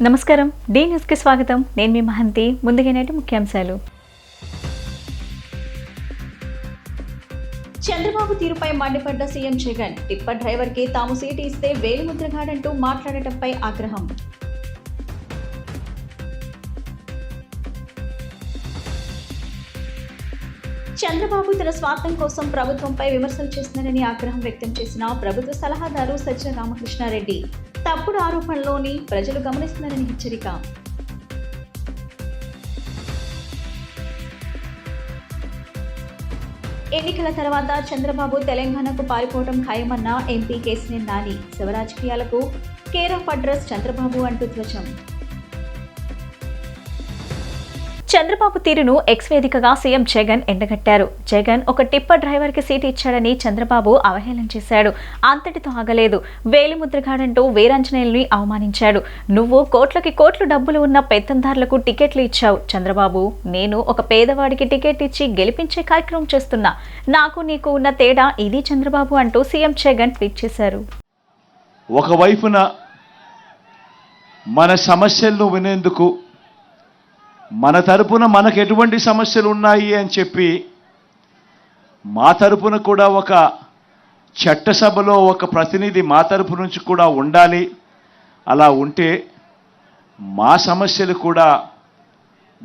నమస్కారం D news కి స్వాగతం. నేను మీ మహంతి. ముందుగా నేటి ముఖ్యాంశాలు. చంద్రబాబు తీరుపై మండిపడ్డ సీఎం జగన్. టిప్పర్ డ్రైవర్ కి తాము సీటు ఇస్తే వేలిముద్రగాడంటూ మాట్లాడటంపై ఆగ్రహం. చంద్రబాబు తన స్వార్థం కోసం ప్రభుత్వంపై విమర్శలు చేస్తున్నారని ఆగ్రహం వ్యక్తం చేసిన ప్రభుత్వ సలహాదారు సజ్జల రామకృష్ణారెడ్డి. తప్పుడు ఆరోపణలోని ప్రజలు గమనిస్తున్నారని హెచ్చరిక. ఎన్నికల తర్వాత చంద్రబాబు తెలంగాణకు పారిపోవడం ఖాయమన్న ఎంపీ కేసినేని నాని. శివ రాజకీయాలకు కేర్ ఆఫ్ అడ్రస్ చంద్రబాబు అంటూ ధ్వజం. చంద్రబాబు తీరును ఎక్స్ వేదికగా సీఎం జగన్ ఎండగట్టారు. జగన్ ఒక టిప్పర్ డ్రైవర్ కి సీటు ఇచ్చాడని చంద్రబాబు అవహేళన చేశాడు. అంతటితో ఆగలేదు. వేలిముద్రగాడంటూ వీరాంజనేయుల్ని అవమానించాడు. నువ్వు కోట్లకి కోట్లు డబ్బులు ఉన్న పెత్తందారులకు టికెట్లు ఇచ్చావు చంద్రబాబు. నేను ఒక పేదవాడికి టికెట్ ఇచ్చి గెలిపించే కార్యక్రమం చేస్తున్నా. నాకు నీకు ఉన్న తేడా ఇది చంద్రబాబు అంటూ సీఎం జగన్ ట్వీట్ చేశారు. ఒకవైపున మన సమస్యలను వినేందుకు మన తరపున మనకు ఎటువంటి సమస్యలు ఉన్నాయి అని చెప్పి మా తరపున కూడా ఒక చట్టసభలో ఒక ప్రతినిధి మా తరపు నుంచి కూడా ఉండాలి. అలా ఉంటే మా సమస్యలు కూడా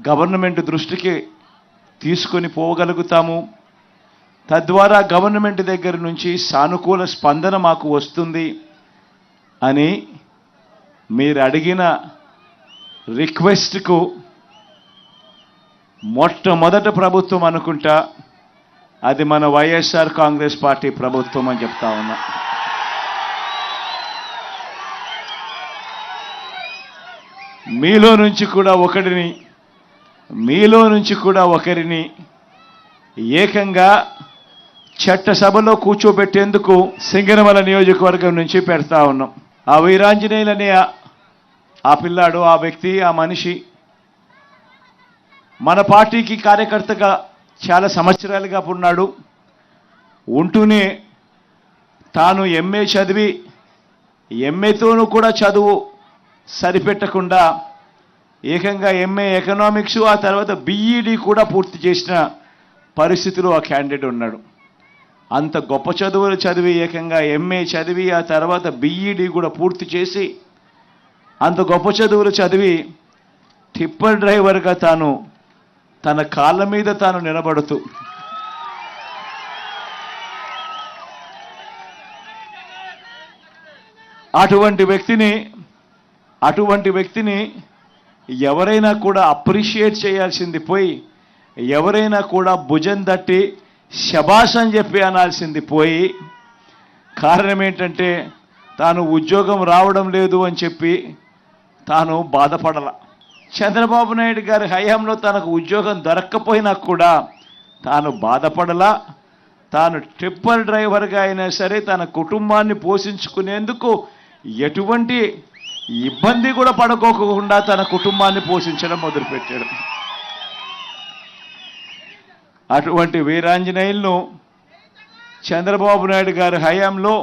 గవర్నమెంట్ దృష్టికి తీసుకొని పోగలుగుతాము. తద్వారా గవర్నమెంట్ దగ్గర నుంచి సానుకూల స్పందన మాకు వస్తుంది అని మీరు అడిగిన రిక్వెస్ట్కు మొట్టమొదట ప్రభుత్వం అనుకుంటా అది మన వైఎస్ఆర్ కాంగ్రెస్ పార్టీ ప్రభుత్వం అని చెప్తా ఉన్నా. మీలో నుంచి కూడా ఒకరిని ఏకంగా చట్టసభలో కూర్చోబెట్టేందుకు సింగనమల నియోజకవర్గం నుంచి పెడతా ఉన్నాం. ఆ వీరాంజనేయులనే ఆ పిల్లాడు, ఆ వ్యక్తి, ఆ మనిషి మన పార్టీకి కార్యకర్తగా చాలా సంవత్సరాలుగా ఉన్నాడు. ఉంటూనే తాను ఎంఏ చదివి ఎంఏతోనూ కూడా చదువు సరిపెట్టకుండా ఏకంగా ఎంఏ ఎకనామిక్స్, ఆ తర్వాత బీఈడి కూడా పూర్తి చేసిన పరిస్థితిలో ఆ క్యాండిడేట్ ఉన్నాడు. అంత గొప్ప చదువులు చదివి ఏకంగా ఎంఏ చదివి ఆ తర్వాత బీఈడి కూడా పూర్తి చేసి అంత గొప్ప చదువులు చదివి టిప్పర్ డ్రైవర్గా తన కాళ్ళ మీద తాను నిలబడుతూ అటువంటి వ్యక్తిని ఎవరైనా కూడా అప్రిషియేట్ చేయాల్సింది పోయి, ఎవరైనా కూడా భుజం తట్టి శబాష్ అని చెప్పి అనాల్సింది పోయి, కారణం ఏంటంటే తాను ఉద్యోగం రావడం లేదు అని చెప్పి తాను బాధపడాల. చంద్రబాబు నాయుడు గారి హయాంలో తనకు ఉద్యోగం దొరక్కపోయినా కూడా తాను బాధపడలా. తాను టిప్పర్ డ్రైవర్గా అయినా సరే తన కుటుంబాన్ని పోషించుకునేందుకు ఎటువంటి ఇబ్బంది కూడా పడుకోకుండా తన కుటుంబాన్ని పోషించడం మొదలుపెట్టాడు. అటువంటి వీరాంజనేయులను చంద్రబాబు నాయుడు గారి హయాంలో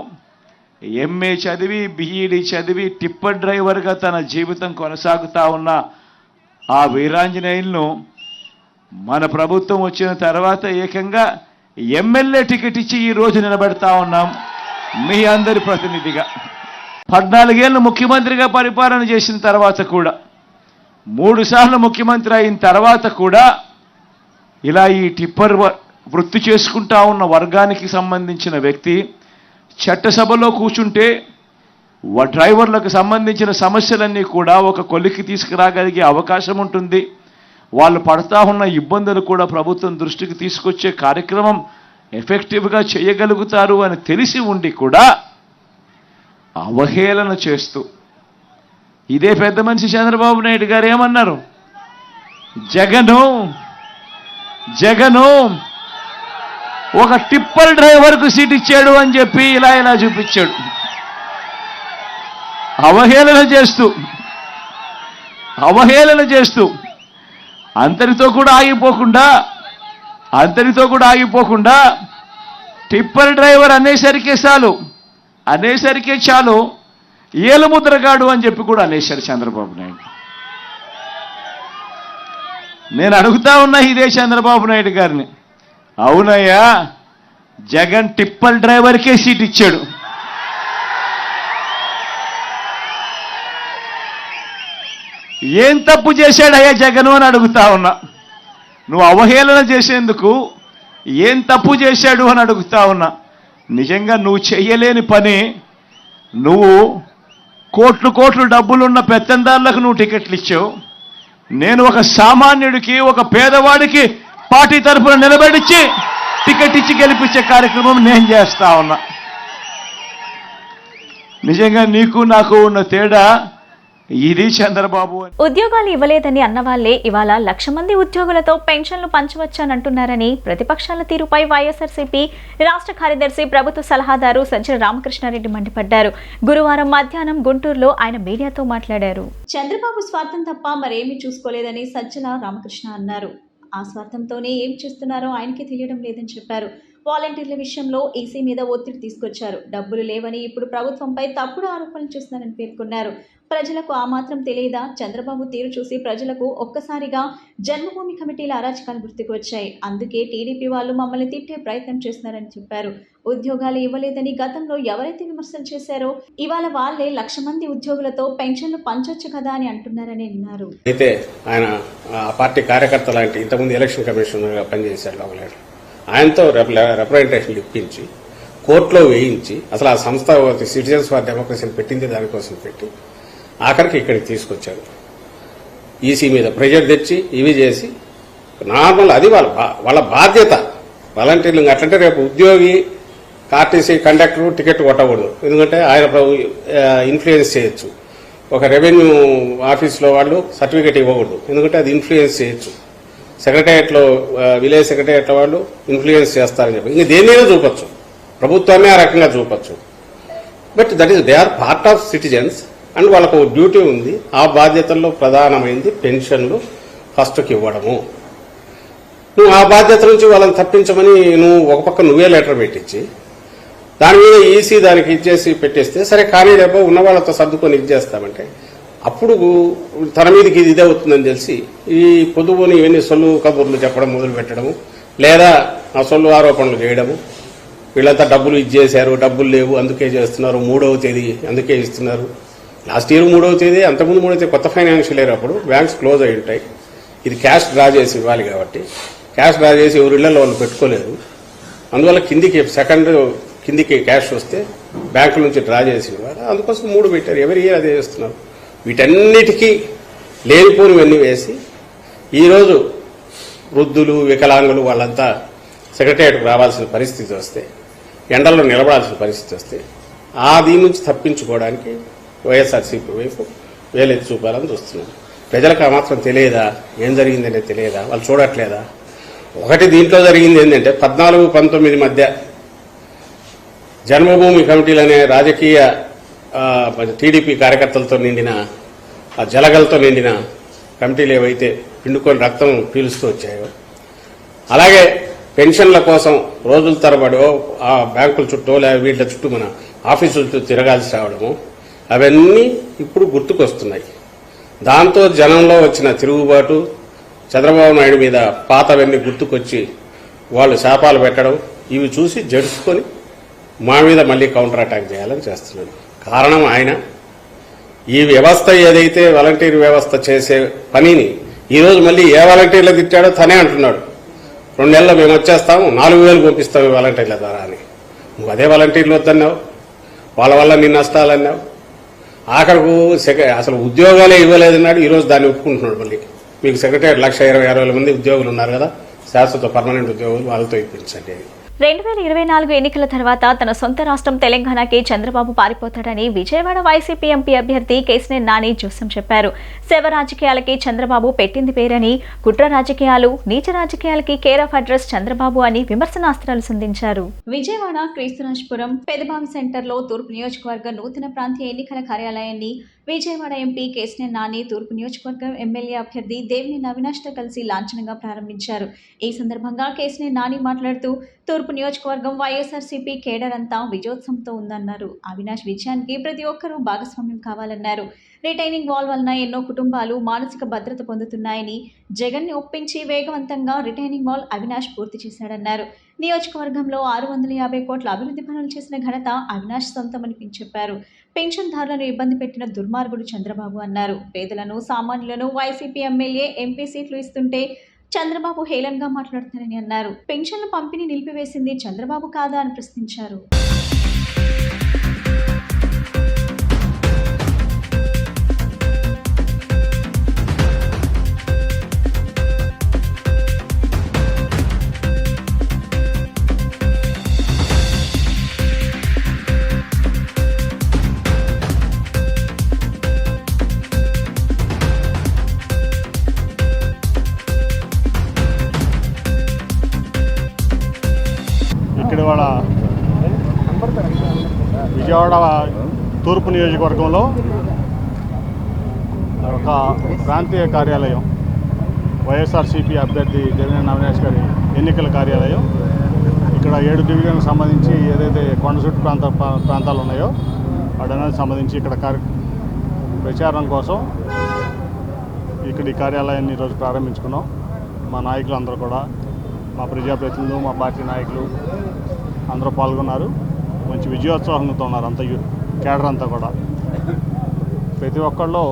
ఎంఏ చదివి బీఈడి చదివి టిప్పర్ డ్రైవర్గా తన జీవితం కొనసాగుతూ ఉన్న ఆ వీరాంజనేయులను మన ప్రభుత్వం వచ్చిన తర్వాత ఏకంగా ఎమ్మెల్యే టికెట్ ఇచ్చి ఈరోజు నిలబెడతా ఉన్నాం మీ అందరి ప్రతినిధిగా. 14 ఏళ్ళు ముఖ్యమంత్రిగా పరిపాలన చేసిన తర్వాత కూడా, 3 సార్లు ముఖ్యమంత్రి అయిన తర్వాత కూడా ఇలా ఈ టిప్పర్ వృత్తి చేసుకుంటా ఉన్న వర్గానికి సంబంధించిన వ్యక్తి చట్టసభలో కూర్చుంటే డ్రైవర్లకు సంబంధించిన సమస్యలన్నీ కూడా ఒక కొలిక్కి తీసుకురాగలిగే అవకాశం ఉంటుంది. వాళ్ళు పడతా ఉన్న ఇబ్బందులు కూడా ప్రభుత్వం దృష్టికి తీసుకొచ్చే కార్యక్రమం ఎఫెక్టివ్గా చేయగలుగుతారు అని తెలిసి ఉండి కూడా అవహేళన చేస్తూ ఇదే పెద్ద మనిషి చంద్రబాబు నాయుడు గారు ఏమన్నారు? జగను ఒక టిప్పర్ డ్రైవర్కు సీట్ ఇచ్చాడు అని చెప్పి ఇలా చూపించాడు. అవహేళన చేస్తూ అంతటితో కూడా ఆగిపోకుండా టిప్పర్ డ్రైవర్ అనేసరికే చాలు ఏలుముద్రగాడు అని చెప్పి కూడా అనేశారు చంద్రబాబు నాయుడు. నేను అడుగుతా ఉన్నా ఇదే చంద్రబాబు నాయుడు గారిని, అవునయ్యా జగన్ టిప్పర్ డ్రైవర్కే సీట్ ఇచ్చాడు, ఏం తప్పు చేశాడయ్యా జగన్ అని అడుగుతా ఉన్నా. నువ్వు అవహేళన చేసేందుకు ఏం తప్పు చేశాడు అని అడుగుతా ఉన్నా. నిజంగా నువ్వు చెయ్యలేని పని, నువ్వు కోట్లు కోట్లు డబ్బులున్న పెత్తందారులకు నువ్వు టికెట్లు ఇచ్చావు, నేను ఒక సామాన్యుడికి ఒక పేదవాడికి పార్టీ తరఫున నిలబెడిచ్చి టికెట్ ఇచ్చి గెలిపించే కార్యక్రమం నేను చేస్తా ఉన్నా. నిజంగా నీకు నాకు ఉన్న తేడా ఇది చంద్రబాబు. ఉద్యోగాలు ఇవ్వలేదని అన్నవాళ్లే ఇవాళ 1,00,000 మంది ఉద్యోగులతో పెన్షన్లు పంచవచ్చానంటున్నారని ప్రతిపక్షాల తీరుపై వైఎస్ఆర్సీపీ రాష్ట్ర కార్యదర్శి ప్రభుత్వ సలహాదారు సజ్జల రామకృష్ణారెడ్డి మండిపడ్డారు. గురువారం మధ్యాహ్నం గుంటూరులో ఆయన మీడియాతో మాట్లాడారు. చంద్రబాబు స్వార్థం తప్ప మరేమీ చూసుకోలేదని సజ్జల రామకృష్ణ అన్నారు. ఆ స్వార్థంతోనే ఏం చేస్తున్నారో ఆయనకి తెలియడం లేదని చెప్పారు. వాలంటీర్ల విషయంలో ఈసీ మీద ఒత్తిడి తీసుకొచ్చారు. డబ్బులు లేవని ఇప్పుడు ప్రభుత్వంపై తప్పుడు ఆరోపణలు చేస్తున్నారని పేర్కొన్నారు. ప్రజలకు ఆ మాత్రం తెలియదా? చంద్రబాబు తీరు చూసి ప్రజలకు ఒక్కసారిగా జన్మభూమి కమిటీల అరాచకాలు గుర్తుకు వచ్చాయి. అందుకే టీడీపీ వాళ్ళు మమ్మల్ని తిట్టే ప్రయత్నం చేస్తున్నారని చెప్పారు. ఉద్యోగాలు ఇవ్వలేదని గతంలో ఎవరైతే విమర్శలు చేశారో ఇవాళ వాళ్ళే 1,00,000 మంది ఉద్యోగులతో పెన్షన్లు పంచొచ్చు కదా అని అంటున్నారని అన్నారు. అయితే ఆయన పార్టీ కార్యకర్త లాంటి ఇంతకుముందు ఎలక్షన్ కమిషనర్గా పనిచేశాడు లోకలేడు. ఆయనతో రిప్రజెంటేషన్లు ఇప్పించి కోర్టులో వేయించి అసలు ఆ సంస్థ సిటిజన్స్ ఫర్ డెమోక్రసీని పెట్టింది దానికోసం పెట్టి ఆఖరికి ఇక్కడికి తీసుకొచ్చారు. ఈసీ మీద ప్రెజర్ తెచ్చి ఇవి చేసి నార్మల్ అది వాళ్ళ బాధ్యత. వాలంటీర్లు అట్లంటే రేపు ఉద్యోగి ఆర్టీసీ కండక్టర్ టికెట్ కొట్టకూడదు, ఎందుకంటే ఆయన ఇన్ఫ్లుయెన్స్ చేయొచ్చు. ఒక రెవెన్యూ ఆఫీస్లో వాళ్ళు సర్టిఫికేట్ ఇవ్వకూడదు, ఎందుకంటే అది ఇన్ఫ్లుయెన్స్ చేయొచ్చు. సెక్రటేరియట్లో విలేజ్ సెక్రటేరియట్ల వాళ్ళు ఇన్ఫ్లుయెన్స్ చేస్తారని చెప్పి ఇంక దేన్నైనా చూపొచ్చు, ప్రభుత్వాన్ని ఆ రకంగా చూపొచ్చు. But that is they are part of citizens and వాళ్ళకు డ్యూటీ ఉంది. ఆ బాధ్యతల్లో ప్రధానమైంది పెన్షన్లు ఫస్ట్కి ఇవ్వడము. నువ్వు ఆ బాధ్యత నుంచి వాళ్ళని తప్పించమని నువ్వు ఒక పక్క నువ్వే లెటర్ పెట్టించి దాని మీద ఈసీ దానికి ఇచ్చేసి పెట్టేస్తే సరే, కానీ రేపు ఉన్న వాళ్ళతో సర్దుకొని ఇచ్చేస్తామంటే అప్పుడు తన మీదకి ఇది ఇదే అవుతుందని తెలిసి ఈ పొదుపుని ఇవన్నీ సొల్లు కబుర్లు చెప్పడం మొదలు పెట్టడము, లేదా ఆ సొల్లు ఆరోపణలు చేయడము. వీళ్ళంతా డబ్బులు ఇచ్చేశారు, డబ్బులు లేవు అందుకే చేస్తున్నారు, 3వ తేదీ అందుకే ఇస్తున్నారు. లాస్ట్ ఇయర్ 3వ తేదీ, అంతకుముందు 3వ తేదీ కొత్త ఫైనాన్షియల్ ఇయర్ అప్పుడు బ్యాంక్స్ క్లోజ్ అయి ఉంటాయి. ఇది క్యాష్ డ్రా చేసి ఇవ్వాలి కాబట్టి క్యాష్ డ్రా చేసి ఎవరి ఇళ్లలో వాళ్ళు పెట్టుకోలేదు. అందువల్ల కిందికి క్యాష్ వస్తే బ్యాంకుల నుంచి డ్రా చేసి ఇవ్వాలి. అందుకోసం 3 పెట్టారు. ఎవరి ఇయర్ అదే చేస్తున్నారు. వీటన్నిటికీ లేనిపోనివన్నీ వేసి ఈరోజు వృద్ధులు వికలాంగులు వాళ్ళంతా సెక్రటేరియట్కు రావాల్సిన పరిస్థితి వస్తే, ఎండల్లో నిలబడాల్సిన పరిస్థితి వస్తే ఆ దీని నుంచి తప్పించుకోవడానికి వైఎస్ఆర్సీపీ వైపు వేలెత్తి చూపాలని చూస్తున్నాం. ప్రజలకు ఆ మాత్రం తెలియదా? ఏం జరిగిందనేది తెలియదా? వాళ్ళు చూడట్లేదా? ఒకటి దీంట్లో జరిగింది ఏంటంటే 14-19 మధ్య జన్మభూమి కమిటీలు అనే రాజకీయ టీడీపీ కార్యకర్తలతో నిండిన ఆ జలగలతో నిండిన కమిటీలు ఏవైతే పిండుకొని రక్తం పీలుస్తూ వచ్చాయో, అలాగే పెన్షన్ల కోసం రోజుల తరబడి ఆ బ్యాంకుల చుట్టూ లేదా వీళ్ళ చుట్టూ మన ఆఫీసుల చుట్టూ తిరగాల్సి రావడము, అవన్నీ ఇప్పుడు గుర్తుకొస్తున్నాయి. దాంతో జనంలో వచ్చిన తిరుగుబాటు, చంద్రబాబు నాయుడు మీద పాతవన్నీ గుర్తుకొచ్చి వాళ్ళు శాపాలు పెట్టడం, ఇవి చూసి జడుచుకొని మా మీద మళ్ళీ కౌంటర్ అటాక్ చేయాలని చేస్తున్నాడు. కారణం ఆయన ఈ వ్యవస్థ ఏదైతే వాలంటీర్ వ్యవస్థ చేసే పనిని ఈరోజు మళ్ళీ ఏ వాలంటీర్లు తిట్టాడో తనే అంటున్నాడు. 2 నెలల్లో మేము వచ్చేస్తాము, 4,000 పంపిస్తాము వాలంటీర్ల ద్వారా అని. నువ్వు అదే వాలంటీర్లు వద్దన్నావు, వాళ్ళ వల్ల నీ నష్టాలన్నావు. ఆఖరకు అసలు ఉద్యోగాలే ఇవ్వలేదన్నాడు. ఈరోజు దాన్ని ఒప్పుకుంటున్నాడు. మళ్ళీ మీకు సెక్రటరీ 1,60,000 మంది ఉద్యోగులు ఉన్నారు కదా, శాశ్వత పర్మనెంట్ ఉద్యోగులు, వాళ్ళతో ఇప్పించండి. 2024 ఎన్నికల తర్వాత తన సొంత రాష్ట్రం తెలంగాణకి చంద్రబాబు పారిపోతాడని విజయవాడ వైసీపీ ఎంపీ అభ్యర్థి కేశినేని నాని జోస్యం చెప్పారు. శవ రాజకీయాలకి చంద్రబాబు పెట్టింది పేరని, కుట్ర రాజకీయాలు, నీచ రాజకీయాలకి కేర్ ఆఫ్ అడ్రస్ చంద్రబాబు అని విమర్శనాస్త్రాలు సంధించారు. విజయవాడ క్రీస్తురాజ్పురం పెదబావి సెంటర్లో తూర్పు నియోజకవర్గ నూతన ప్రాంతీయ ఎన్నికల కార్యాలయాన్ని విజయవాడ ఎంపీ కేశినేని నాని తూర్పు నియోజకవర్గం ఎమ్మెల్యే అభ్యర్థి దేవినేని అవినాష్తో కలిసి లాంఛనంగా ప్రారంభించారు. ఈ సందర్భంగా కేశినేని నాని మాట్లాడుతూ తూర్పు నియోజకవర్గం వైఎస్ఆర్సీపీ కేడర్ అంతా విజయోత్సవంతో ఉందన్నారు. అవినాష్ విజయానికి ప్రతి ఒక్కరూ భాగస్వామ్యం కావాలన్నారు. రిటైనింగ్ వాల్ వలన ఎన్నో కుటుంబాలు మానసిక భద్రత పొందుతున్నాయని, జగన్ని ఒప్పించి వేగవంతంగా రిటైనింగ్ వాల్ అవినాష్ పూర్తి చేశాడన్నారు. నియోజకవర్గంలో 650 కోట్ల అభివృద్ధి పనులు చేసిన ఘనత అవినాష్ సొంతమని చెప్పారు. పెన్షన్దారులను ఇబ్బంది పెట్టిన దుర్మార్గుడు చంద్రబాబు అన్నారు. పేదలను, సామాన్యులను వైసీపీ ఎమ్మెల్యే, ఎంపీ సీట్లు ఇస్తుంటే చంద్రబాబు హేళనగా మాట్లాడుతారని అన్నారు. పెన్షన్ల పంపిణీ నిలిపివేసింది చంద్రబాబు కాదా అని ప్రశ్నించారు. విజయవాడ తూర్పు నియోజకవర్గంలో ఒక ప్రాంతీయ కార్యాలయం, వైఎస్ఆర్సీపీ అభ్యర్థి దేవినేని అవినాష్ గారి ఎన్నికల కార్యాలయం ఇక్కడ 7 డివిజన్లకు సంబంధించి ఏదైతే కొండచుట్టు ప్రాంతాలు ఉన్నాయో వాటన్నిటికి సంబంధించి ఇక్కడ ప్రచారం కోసం ఇక్కడ ఈ కార్యాలయాన్ని ఈరోజు ప్రారంభించుకున్నాం. మా నాయకులు అందరూ కూడా, మా ప్రజాప్రతినిధులు, మా పార్టీ నాయకులు అందరూ పాల్గొన్నారు. మంచి విజయోత్సాహంతో ఉన్నారు అంత కేడర్ అంతా కూడా. ప్రతి ఒక్కళ్ళు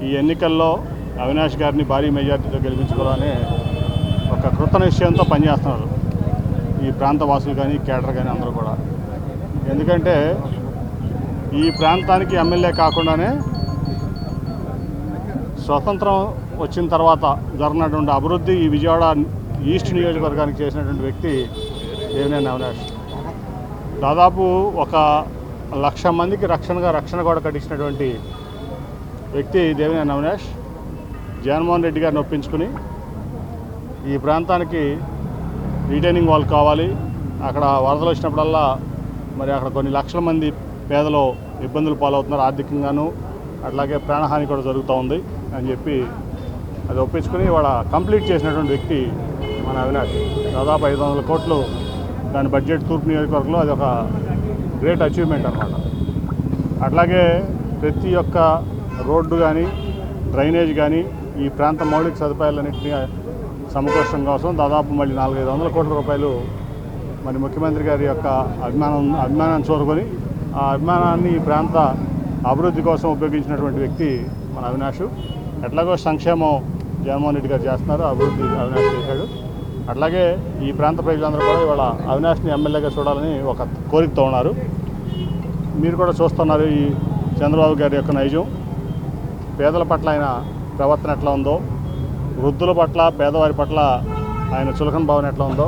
ఈ ఎన్నికల్లో అవినాష్ గారిని భారీ మెజార్టీతో గెలిపించుకోవాలని ఒక కృత నిశ్చయంతో పనిచేస్తున్నారు ఈ ప్రాంత వాసులు కానీ, కేడర్ కానీ అందరూ కూడా. ఎందుకంటే ఈ ప్రాంతానికి ఎమ్మెల్యే కాకుండానే స్వతంత్రం వచ్చిన తర్వాత జరిగినటువంటి అభివృద్ధి ఈ విజయవాడ ఈస్ట్ నియోజకవర్గానికి చేసినటువంటి వ్యక్తి దేవినేని అవినాష్. దాదాపు 1,00,000 మందికి రక్షణ కూడా కట్టించినటువంటి వ్యక్తి దేవినేని అవినాష్. జగన్మోహన్ రెడ్డి గారిని ఒప్పించుకుని ఈ ప్రాంతానికి రిటైనింగ్ వాల్ కావాలి, అక్కడ వరదలు వచ్చినప్పుడల్లా మరి అక్కడ కొన్ని లక్షల మంది పేదలు ఇబ్బందులు పాలవుతున్నారు ఆర్థికంగాను, అట్లాగే ప్రాణహాని కూడా జరుగుతూ ఉంది అని చెప్పి అది ఒప్పించుకుని ఇవాళ కంప్లీట్ చేసినటువంటి వ్యక్తి మన అవినాష్. దాదాపు 500 కోట్లు దాని బడ్జెట్ తూర్పు నియోజకవర్గంలో అది ఒక గ్రేట్ అచీవ్మెంట్ అన్నమాట. అట్లాగే ప్రతి ఒక్క రోడ్డు కానీ, డ్రైనేజ్ కానీ, ఈ ప్రాంత మౌలిక సదుపాయాలన్నింటినీ సమకూర్చడం కోసం దాదాపు మళ్ళీ 400-500 కోట్ల రూపాయలు మరి ముఖ్యమంత్రి గారి యొక్క అభిమానాన్ని చూరుకొని ఆ అభిమానాన్ని ఈ ప్రాంత అభివృద్ధి కోసం ఉపయోగించినటువంటి వ్యక్తి మన అవినాష్. ఎట్లాగో సంక్షేమం జగన్మోహన్ రెడ్డి గారు చేస్తున్నారు, అభివృద్ధి అవినాష్ చేశాడు. అట్లాగే ఈ ప్రాంత ప్రజలందరూ కూడా ఇవాళ అవినాష్ని ఎమ్మెల్యేగా చూడాలని ఒక కోరికతో ఉన్నారు. మీరు కూడా చూస్తున్నారు ఈ చంద్రబాబు గారి యొక్క నైజం. పేదల పట్ల ఆయన ప్రవర్తన ఎట్లా ఉందో, వృద్ధుల పట్ల, పేదవారి పట్ల ఆయన చులకన భావన ఎట్లా ఉందో,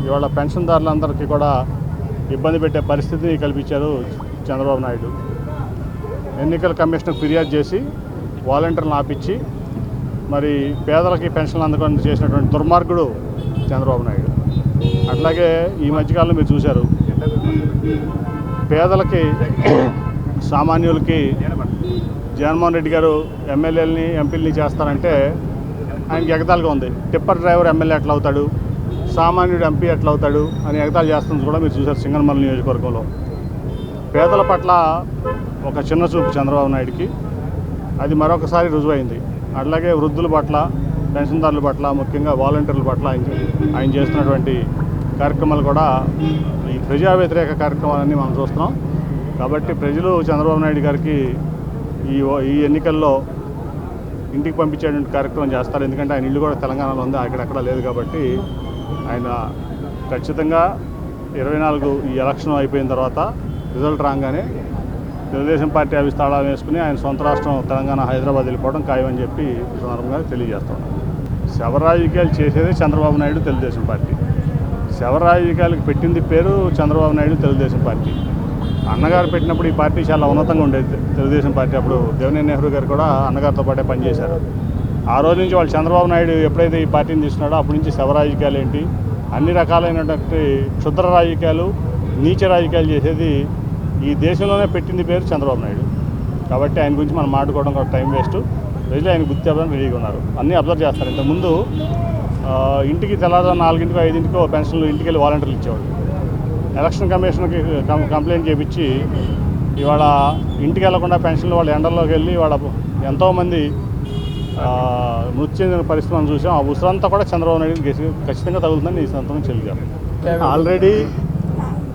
ఇవాళ పెన్షన్దారులందరికీ కూడా ఇబ్బంది పెట్టే పరిస్థితిని కల్పించారు చంద్రబాబు నాయుడు. ఎన్నికల కమిషన్కు ఫిర్యాదు చేసి వాలంటీర్లను ఆపించి మరి పేదలకి పెన్షన్లు అందకుండా చేసినటువంటి దుర్మార్గుడు చంద్రబాబు నాయుడు. అట్లాగే ఈ మధ్యకాలంలో మీరు చూశారు, పేదలకి, సామాన్యులకి జగన్మోహన్ రెడ్డి గారు ఎమ్మెల్యేలని, ఎంపీలని చేస్తారంటే ఆయనకి ఎగతాళిగా ఉంది. టిప్పర్ డ్రైవర్ ఎమ్మెల్యే ఎట్లా అవుతాడు, సామాన్యుడు ఎంపీ ఎట్లా అవుతాడు అని ఎగతాళి చేస్తుంది కూడా మీరు చూశారు సింగనమల నియోజకవర్గంలో. పేదల పట్ల ఒక చిన్న చూపు చంద్రబాబు నాయుడికి, అది మరొకసారి రుజువైంది. అట్లాగే వృద్ధుల పట్ల, పెన్షన్దారుల పట్ల, ముఖ్యంగా వాలంటీర్ల పట్ల ఆయన చేస్తున్నటువంటి కార్యక్రమాలు కూడా ఈ ప్రజా వ్యతిరేక కార్యక్రమాలన్నీ మనం చూస్తున్నాం. కాబట్టి ప్రజలు చంద్రబాబు నాయుడు గారికి ఈ ఎన్నికల్లో ఇంటికి పంపించేటువంటి కార్యక్రమం చేస్తారు. ఎందుకంటే ఆయన ఇల్లు కూడా తెలంగాణలో ఉంది, అక్కడెక్కడ లేదు. కాబట్టి ఆయన ఖచ్చితంగా 24 ఈ ఎలక్షన్ అయిపోయిన తర్వాత రిజల్ట్ రాగానే తెలుగుదేశం పార్టీ అవి స్థాళాలు వేసుకుని ఆయన సొంత రాష్ట్రం తెలంగాణ, హైదరాబాద్ వెళ్ళిపోవడం ఖాయమని చెప్పి ఈ సందర్భంగా తెలియజేస్తున్నాం. శవ రాజకీయాలు చేసేది చంద్రబాబు నాయుడు, తెలుగుదేశం పార్టీ. శవ రాజకీయాలకు పెట్టింది పేరు చంద్రబాబు నాయుడు, తెలుగుదేశం పార్టీ. అన్నగారు పెట్టినప్పుడు ఈ పార్టీ చాలా ఉన్నతంగా ఉండేది, తెలుగుదేశం పార్టీ. అప్పుడు దేవినేని నెహ్రూ గారు కూడా అన్నగారితో పాటే పనిచేశారు. ఆ రోజు నుంచి వాళ్ళు చంద్రబాబు నాయుడు ఎప్పుడైతే ఈ పార్టీని తీసుకున్నాడో అప్పటి నుంచి శవ రాజకీయాలు ఏంటి, అన్ని రకాలైనటువంటి క్షుద్ర రాజకీయాలు, నీచ రాజకీయాలు చేసేది ఈ దేశంలోనే పెట్టింది పేరు చంద్రబాబు నాయుడు. కాబట్టి ఆయన గురించి మనం మాట్లాడుకోవడం కూడా టైం వేస్ట్. ప్రజలు ఆయన గుర్తు చెప్పడానికి రెడీగా ఉన్నారు, అన్నీ అబ్జర్వ్ చేస్తారు. ఇంతకుముందు ఇంటికి తెల్లవారు 4ంటికో 5ంటికో పెన్షన్లు ఇంటికి వెళ్ళి వాలంటీర్లు ఇచ్చేవాళ్ళు. ఎలక్షన్ కమిషన్కి కంప్లైంట్ చేయించి ఇవాళ ఇంటికి వెళ్లకుండా పెన్షన్లు వాళ్ళ ఎండల్లోకి వెళ్ళి వాళ్ళ ఎంతోమంది మృతి చెందిన పరిస్థితి మనం చూసాం. ఆ ఉసురంతా కూడా చంద్రబాబు నాయుడు ఖచ్చితంగా తగులుతుందని ఈ సందర్భంగా తెలియజేస్తాను. ఆల్రెడీ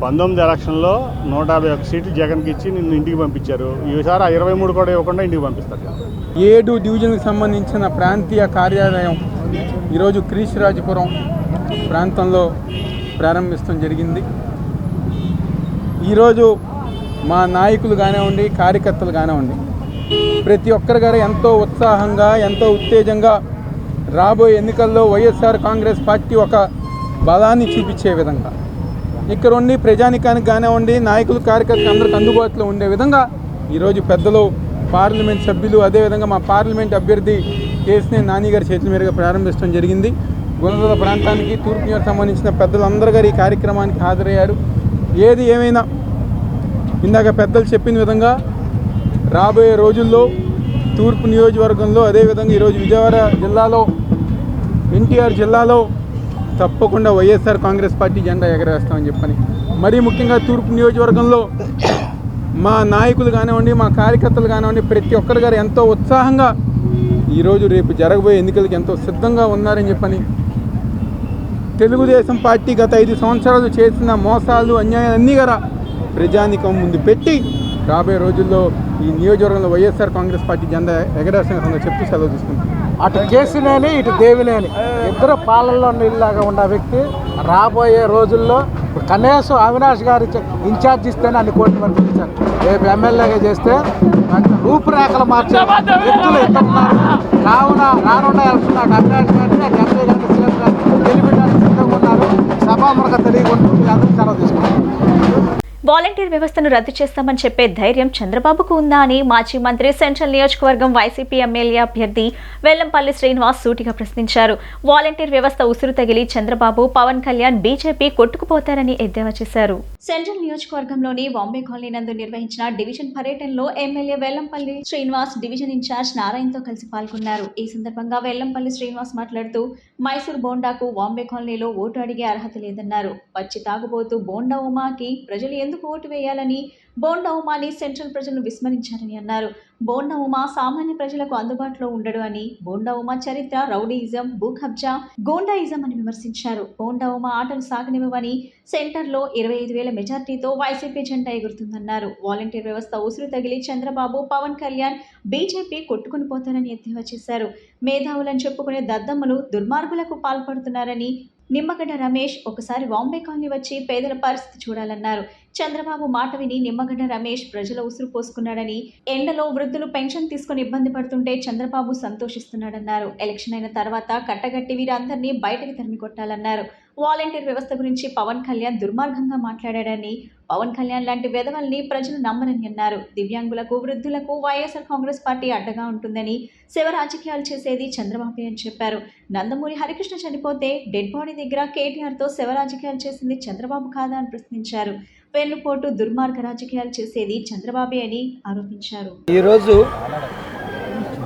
19 ఎలక్షన్లో 151 సీట్లు జగన్కి ఇచ్చి నిన్ను ఇంటికి పంపించారు. ఈసారి 23 కూడా ఇవ్వకుండా ఇంటికి పంపిస్తారు. 7 డివిజన్కి సంబంధించిన ప్రాంతీయ కార్యాలయం ఈరోజు క్రీస్తురాజపురం ప్రాంతంలో ప్రారంభించడం జరిగింది. ఈరోజు మా నాయకులు కానివ్వండి, కార్యకర్తలు కానివ్వండి, ప్రతి ఒక్కరి గారు ఎంతో ఉత్సాహంగా, ఎంతో ఉత్తేజంగా రాబోయే ఎన్నికల్లో వైఎస్ఆర్ కాంగ్రెస్ పార్టీ ఒక బలాన్ని చూపించే విధంగా ఇక్కడ ఉండి ప్రజానికానికి కానివ్వండి, నాయకులు కార్యకర్తలు అందరికి అందుబాటులో ఉండే విధంగా ఈరోజు పెద్దలు పార్లమెంట్ సభ్యులు, అదేవిధంగా మా పార్లమెంట్ అభ్యర్థి కేసినేని నాని గారి చేతుల మీదుగా ప్రారంభించడం జరిగింది. గుణదల ప్రాంతానికి తూర్పు నియోజకవర్గానికి సంబంధించిన పెద్దలందరూ గారు ఈ కార్యక్రమానికి హాజరయ్యారు. ఏది ఏమైనా ఇందాక పెద్దలు చెప్పిన విధంగా రాబోయే రోజుల్లో తూర్పు నియోజకవర్గంలో, అదేవిధంగా ఈరోజు విజయవాడ జిల్లాలో, ఎన్టీఆర్ జిల్లాలో తప్పకుండా వైఎస్ఆర్ కాంగ్రెస్ పార్టీ జెండా ఎగరేస్తామని చెప్పని, మరీ ముఖ్యంగా తూర్పు నియోజకవర్గంలో మా నాయకులు కానివ్వండి, మా కార్యకర్తలు కానివ్వండి, ప్రతి ఒక్కరి గారు ఎంతో ఉత్సాహంగా ఈరోజు రేపు జరగబోయే ఎన్నికలకు ఎంతో సిద్ధంగా ఉన్నారని చెప్పని, తెలుగుదేశం పార్టీ గత 5 సంవత్సరాలు చేసిన మోసాలు, అన్యాయాలన్నీ కూడా ప్రజానికం ముందు పెట్టి రాబోయే రోజుల్లో ఈ నియోజకవర్గంలో వైఎస్ఆర్ కాంగ్రెస్ పార్టీ జెండా ఎగరేస్తామని చెప్తూ సెలవు తీసుకుంటాం. అటు కేసినేని ఇటు దేవినేని ఇద్దరు పాలనలో నీళ్ళలాగా ఉన్న వ్యక్తి రాబోయే రోజుల్లో కనీసం అవినాష్ గారి ఇన్ఛార్జ్ ఇస్తేనే అన్ని కోట్లు పంపించారు. రేపు ఎమ్మెల్యేగా చేస్తే రూపురేఖలు మార్చే వ్యక్తులు ఇస్తున్నారు. కావున రానున్న ఎలక్షన్ అటు అవినాష్ గారిని, అటు ఎంపీ గారిని, సీఎం గారిని గెలిపించడానికి సిద్ధంగా ఉన్నారు. సభాముఖత తెలియకుండా మీ అందరూ సెలవు తీసుకుంటారు. వాలంటీర్ వ్యవస్థను రద్దు చేస్తామని చెప్పే ధైర్యం చంద్రబాబుకు ఉందా అని మాజీ మంత్రి సెంట్రల్ నియోజకవర్గం వైసీపీ ఎమ్మెల్యే అభ్యర్థి వెల్లంపల్లి శ్రీనివాస్ సూటిగా ప్రశ్నించారు. వాలంటీర్ వ్యవస్థ ఉసురు తగిలి చంద్రబాబు, పవన్ కళ్యాణ్, బీజేపీ కొట్టుకుపోతారని ఎద్దేవా చేశారు. సెంట్రల్ నియోజకవర్గంలోని బాంబే కాలనీ నందు నిర్వహించిన డివిజన్ పర్యటనలో MLA Vellampalli Srinivas division incharge నారాయణతో కలిసి పాల్గొన్నారు. ఈ సందర్భంగా వెల్లంపల్లి శ్రీనివాస్ మాట్లాడుతూ మైసూర్ బోండాకు బాంబే కాలనీలో ఓటు అడిగే అర్హత లేదన్నారు. పచ్చి తాగుబోతూ బోండా ఉమాకి ప్రజలు ఎందుకు ఓటు వేయాలని, బోండా ఉమాని సెంట్రల్ ప్రజలను విస్మరించారని అన్నారు. బోండా ఉమా సామాన్య ప్రజలకు అందుబాటులో ఉండడు అని, బోండా ఉమా చరిత్ర రౌడీయిజం, భూ కబ్జా, గోండాయిజం అని విమర్శించారు. బోండా ఉమా ఆటలు సాగనివ్వని, సెంటర్లో 25,000 మెజార్టీతో వైసీపీ జెండా ఎగురుతుందన్నారు. వాలంటీర్ వ్యవస్థ ఉసురు తగిలి చంద్రబాబు, పవన్ కళ్యాణ్, బీజేపీ కొట్టుకుని పోతారని ఎద్దేవా చేశారు. మేధావులను చెప్పుకునే దద్దమ్మలు దుర్మార్గులకు పాల్పడుతున్నారని, నిమ్మగడ్డ రమేష్ ఒకసారి బాంబే కాలనీ వచ్చి పేదల పరిస్థితి చూడాలన్నారు. చంద్రబాబు మాట విని నిమ్మగడ్డ రమేష్ ప్రజల ఉసురు పోసుకున్నాడని, ఎండలో వృద్ధులు పెన్షన్ తీసుకుని ఇబ్బంది పడుతుంటే చంద్రబాబు సంతోషిస్తున్నాడన్నారు. ఎలక్షన్ అయిన తర్వాత కట్టగట్టి వీరందరినీ బయటకు తరిమి కొట్టాలన్నారు. వాలంటీర్ వ్యవస్థ గురించి పవన్ కళ్యాణ్ దుర్మార్గంగా మాట్లాడాడని, పవన్ కళ్యాణ్ లాంటి వెధవల్ని ప్రజలు నమ్మరని అన్నారు. దివ్యాంగులకు, వృద్ధులకు వైఎస్ఆర్ కాంగ్రెస్ పార్టీ అడ్డగా ఉంటుందని, శివ రాజకీయాలు చేసేది చంద్రబాబు అని చెప్పారు. నందమూరి హరికృష్ణ చనిపోతే డెడ్ బాడీ దగ్గర కేటీఆర్తో శివ రాజకీయాలు చేసింది చంద్రబాబు కాదా అని ప్రశ్నించారు. వెన్నుపోటు దుర్మార్గ రాజకీయాలు చేసేది చంద్రబాబే అని ఆరోపించారు. ఈరోజు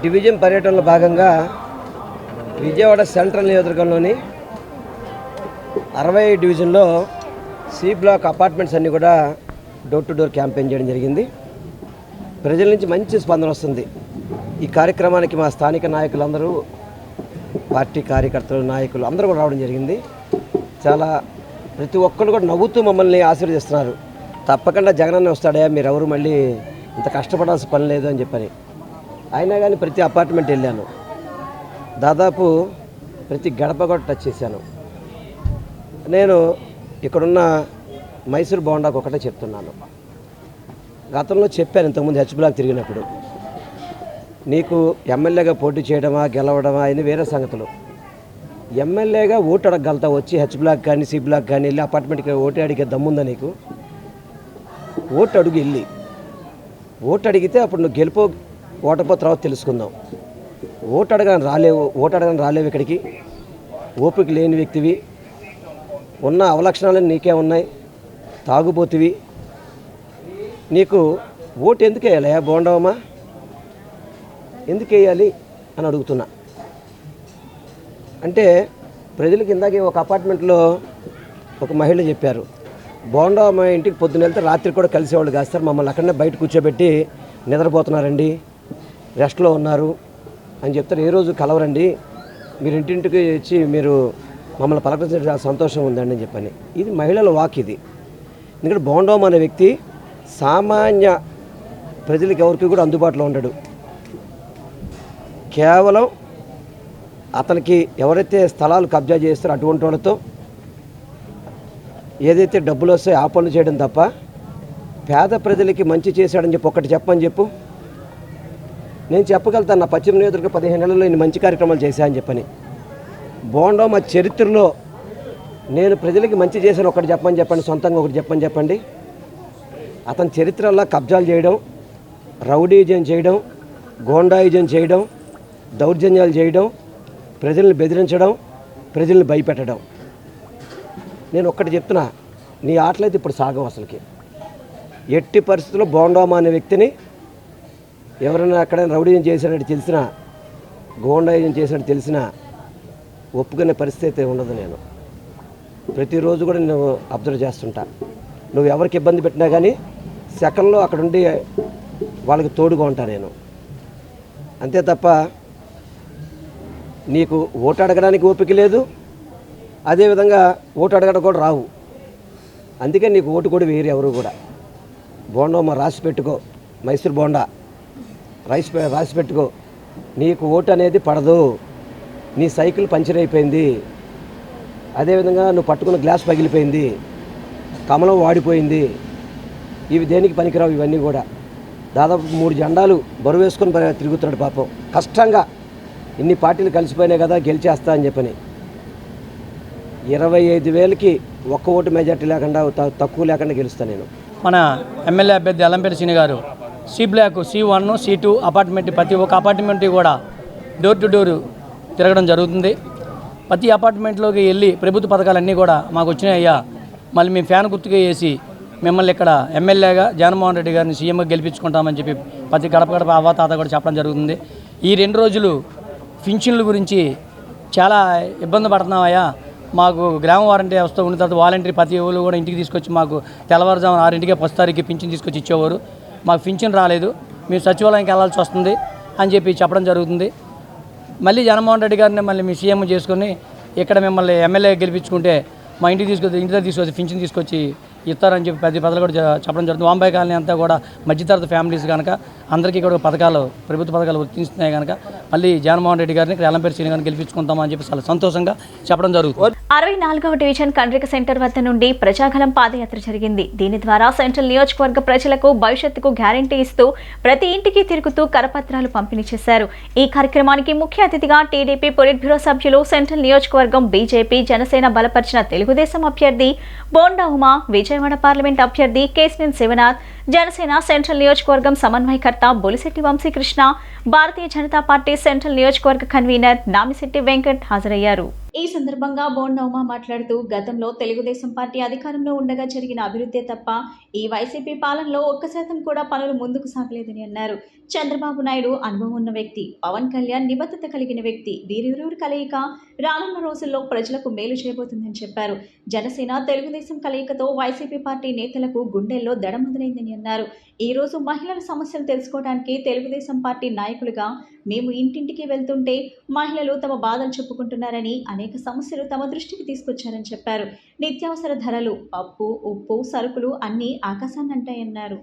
డివిజన్ పర్యటనలో భాగంగా విజయవాడ సెంట్రల్ నియోజకవర్గంలోని 60 డివిజన్లో సి బ్లాక్ అపార్ట్మెంట్స్ అన్నీ కూడా డోర్ టు డోర్ క్యాంపెయిన్ చేయడం జరిగింది. ప్రజల నుంచి మంచి స్పందన వస్తుంది. ఈ కార్యక్రమానికి మా స్థానిక నాయకులందరూ, పార్టీ కార్యకర్తలు, నాయకులు అందరూ కూడా రావడం జరిగింది. చాలా ప్రతి ఒక్కరు కూడా నవ్వుతూ మమ్మల్ని ఆశీర్వదిస్తున్నారు. తప్పకుండా జగనన్న వస్తాడా, మీరెవరు మళ్ళీ ఇంత కష్టపడాల్సిన పని లేదు అని చెప్పని. అయినా కానీ ప్రతి అపార్ట్మెంట్ వెళ్ళాను, దాదాపు ప్రతి గడప కూడా టచ్ చేశాను. నేను ఇక్కడున్న మైసూర్ బోండాకు ఒకటే చెప్తున్నాను. గతంలో చెప్పాను ఇంతకుముందు హెచ్ బ్లాక్ తిరిగినప్పుడు, నీకు ఎమ్మెల్యేగా పోటీ చేయడమా గెలవడమా అని వేరే సంగతులు. ఎమ్మెల్యేగా ఓటు అడగగలుగుతా వచ్చి హెచ్ బ్లాక్ కానీ సి బ్లాక్ కానీ వెళ్ళి అపార్ట్మెంట్కి ఓటు అడిగే దమ్ముందా నీకు? ఓటు అడుగు వెళ్ళి ఓటు అడిగితే అప్పుడు నువ్వు గెలిపో ఓటపో తర్వాత తెలుసుకుందాం. ఓటు అడగని రాలేవు ఇక్కడికి. ఓపిక లేని వ్యక్తివి, ఉన్న అవలక్షణాలు నీకే ఉన్నాయి, తాగుబోతువి. నీకు ఓటు ఎందుకు వేయాలి బోండవమ్మా? ఎందుకు వేయాలి అని అడుగుతున్నా. అంటే ప్రజలకు ఇందాకే ఒక అపార్ట్మెంట్లో ఒక మహిళ చెప్పారు, బోండా మా ఇంటికి పొద్దున వెళ్తే రాత్రి కూడా కలిసేవాళ్ళు కాదు సార్, మమ్మల్ని అక్కడనే బయట కూర్చోబెట్టి నిద్రపోతున్నారండి, రెస్ట్లో ఉన్నారు అని చెప్తారు. ఏ రోజు కలవరండి, మీరు ఇంటింటికి వచ్చి మీరు మమ్మల్ని పలకరించే సంతోషం ఉందండి అని చెప్పని. ఇది మహిళల వాక్. ఇది ఎందుకంటే బోండం అనే వ్యక్తి సామాన్య ప్రజలకు ఎవరికి కూడా అందుబాటులో ఉండడు. కేవలం అతనికి ఎవరైతే స్థలాలు కబ్జా చేస్తారో అటువంటి వాళ్ళతో ఏదైతే డబ్బులు వస్తాయో ఆ పనులు చేయడం తప్ప పేద ప్రజలకి మంచి చేశాడని చెప్పి ఒకటి చెప్పని చెప్పు. నేను చెప్పగలుగుతాను, నా పశ్చిమ నియోజకవర్గ 15 నెలల్లో ఇన్ని మంచి కార్యక్రమాలు చేశా అని చెప్పని. బోండా మా చరిత్రలో నేను ప్రజలకి మంచి చేశాను ఒకటి చెప్పండి, సొంతంగా ఒకటి చెప్పండి. అతని చరిత్రలో కబ్జాలు చేయడం, రౌడీజం చేయడం, గోండాయిజం చేయడం, దౌర్జన్యాలు చేయడం, ప్రజల్ని బెదిరించడం, ప్రజల్ని భయపెట్టడం. నేను ఒక్కటి చెప్తున్నా, నీ ఆటలైతే ఇప్పుడు సాగం. అసలుకి ఎట్టి పరిస్థితుల్లో బోండామా అనే వ్యక్తిని ఎవరైనా అక్కడైనా రౌడీజం చేసినట్టు తెలిసినా, గోండాయిజం చేసినట్టు తెలిసినా ఒప్పుకునే పరిస్థితి అయితే ఉండదు. నేను ప్రతిరోజు కూడా నేను అబ్జర్వ్ చేస్తుంటా. నువ్వు ఎవరికి ఇబ్బంది పెట్టినా కానీ సెకండ్లో అక్కడ ఉండి వాళ్ళకి తోడుగా ఉంటా నేను. అంతే తప్ప నీకు ఓటు అడగడానికి ఓపిక లేదు, అదేవిధంగా ఓటు అడగడం కూడా రావు. అందుకే నీకు ఓటు కూడా వేరు ఎవరు కూడా. బోండా రాసి పెట్టుకో, మైసూర్ బోండా రాసి పెట్టుకో, నీకు ఓటు అనేది పడదు. నీ సైకిల్ పంచర్ అయిపోయింది, అదేవిధంగా నువ్వు పట్టుకున్న గ్లాస్ పగిలిపోయింది, కమలం వాడిపోయింది, ఇవి దేనికి పనికిరావు. ఇవన్నీ కూడా దాదాపు 3 జెండాలు బరువు వేసుకొని తిరుగుతున్నాడు పాపం. కష్టంగా ఇన్ని పార్టీలు కలిసిపోయినాయి కదా గెలిచేస్తా అని చెప్పని 25,000కి ఒక్క ఓటు మెజార్టీ లేకుండా తక్కువ లేకుండా గెలుస్తాను నేను. మన ఎమ్మెల్యే అభ్యర్థి అల్లంపేట శ్రీని గారు C black, C1, C2 apartment ప్రతి ఒక్క అపార్ట్మెంట్ కూడా డోర్ టు డోర్ తిరగడం జరుగుతుంది. ప్రతి అపార్ట్మెంట్లోకి వెళ్ళి ప్రభుత్వ పథకాలన్నీ కూడా మాకు వచ్చినాయి అయ్యా, మళ్ళీ మేము ఫ్యాన్ గుర్తుగా వేసి మిమ్మల్ని ఇక్కడ ఎమ్మెల్యేగా జగన్మోహన్ రెడ్డి గారిని సీఎంగా గెలిపించుకుంటామని చెప్పి ప్రతి గడప అవ్వతాత కూడా చెప్పడం జరుగుతుంది. ఈ 2 రోజులు పింఛన్ల గురించి చాలా ఇబ్బంది పడుతున్నామయ్యా, మాకు గ్రామ వారంటీ వ్యవస్థ ఉన్న తర్వాత వాలంటీర్ ప్రతి ఒళ్ళు కూడా ఇంటికి తీసుకొచ్చి మాకు తెల్లవారుజామున 6ంటికే 10 తారీఖుకి పింఛన్ తీసుకొచ్చి ఇచ్చేవారు, మాకు పింఛన్ రాలేదు, మేము సచివాలయంకి వెళ్ళాల్సి వస్తుంది అని చెప్పి చెప్పడం జరుగుతుంది. మళ్ళీ జగన్మోహన్ రెడ్డి గారిని మళ్ళీ మీ సీఎం చేసుకొని ఇక్కడ మిమ్మల్ని ఎమ్మెల్యే గెలిపించుకుంటే మా ఇంటి దగ్గర తీసుకొచ్చి పింఛన్ తీసుకొచ్చి ఇస్తారని చెప్పి పెద్దలు కూడా చెప్పడం జరుగుతుంది. వాంబాయి కాలనీ అంతా కూడా మధ్యతరగతి ఫ్యామిలీస్ కనుక అందరికీ కూడా ప్రభుత్వ పథకాలు వర్తిస్తున్నాయి కనుక మళ్ళీ జగన్మోహన్ రెడ్డి గారిని ఇక్కడ అల్లంపేట శ్రీని గారిని గెలిపించుకుంటామని చెప్పి చాలా సంతోషంగా చెప్పడం జరుగుతుంది. 64వ డివిజన్ కండ్రిక సెంటర్ వద్ద నుండి ప్రజాగలం పాదయాత్ర జరిగింది. దీని ద్వారా సెంట్రల్ నియోజకవర్గ ప్రజలకు భవిష్యత్తుకు గ్యారంటీ ఇస్తూ ప్రతి ఇంటికి తిరుగుతూ కరపత్రాలు పంపిణీ చేశారు. ఈ కార్యక్రమానికి ముఖ్య అతిథిగా టీడీపీ పొలిట్ బ్యూరో సభ్యులు, సెంట్రల్ నియోజకవర్గం బీజేపీ జనసేన బలపరిచిన తెలుగుదేశం అభ్యర్థి బోండా ఉమా, విజయవాడ పార్లమెంట్ అభ్యర్థి కేసినేని శివనాథ్, జనసేన సెంట్రల్ నియోజకవర్గం సమన్వయకర్త బొలిశెట్టి వంశీకృష్ణ, భారతీయ జనతా పార్టీ సెంట్రల్ నియోజకవర్గ కన్వీనర్ నామిశెట్టి వెంకట్ హాజరయ్యారు. ఈ సందర్భంగా బోండా ఉమా మాట్లాడుతూ గతంలో తెలుగుదేశం పార్టీ అధికారంలో ఉండగా జరిగిన అభివృద్ధే తప్ప ఈ వైసీపీ పాలనలో 1% కూడా పనులు ముందుకు సాగలేదని అన్నారు. చంద్రబాబు నాయుడు అనుభవం ఉన్న వ్యక్తి, పవన్ కళ్యాణ్ నిబద్ధత కలిగిన వ్యక్తి, వీరిరువురు కలయిక రానున్న రోజుల్లో ప్రజలకు మేలు చేయబోతుందని చెప్పారు. జనసేన తెలుగుదేశం కలయికతో వైసీపీ పార్టీ నేతలకు గుండెల్లో దడ మొదలైందని అన్నారు. ఈ రోజు మహిళల సమస్యలు తెలుసుకోవడానికి తెలుగుదేశం పార్టీ నాయకులుగా మేము ఇంటింటికి వెళ్తుంటే మహిళలు తమ బాధలు చెప్పుకుంటున్నారని, అనేక సమస్యలు తమ దృష్టికి తీసుకొచ్చారని చెప్పారు. నిత్యావసర ధరలు, పప్పు, ఉప్పు, సరుకులు అన్నీ ఆకాశాన్ని అంటాయన్నారు.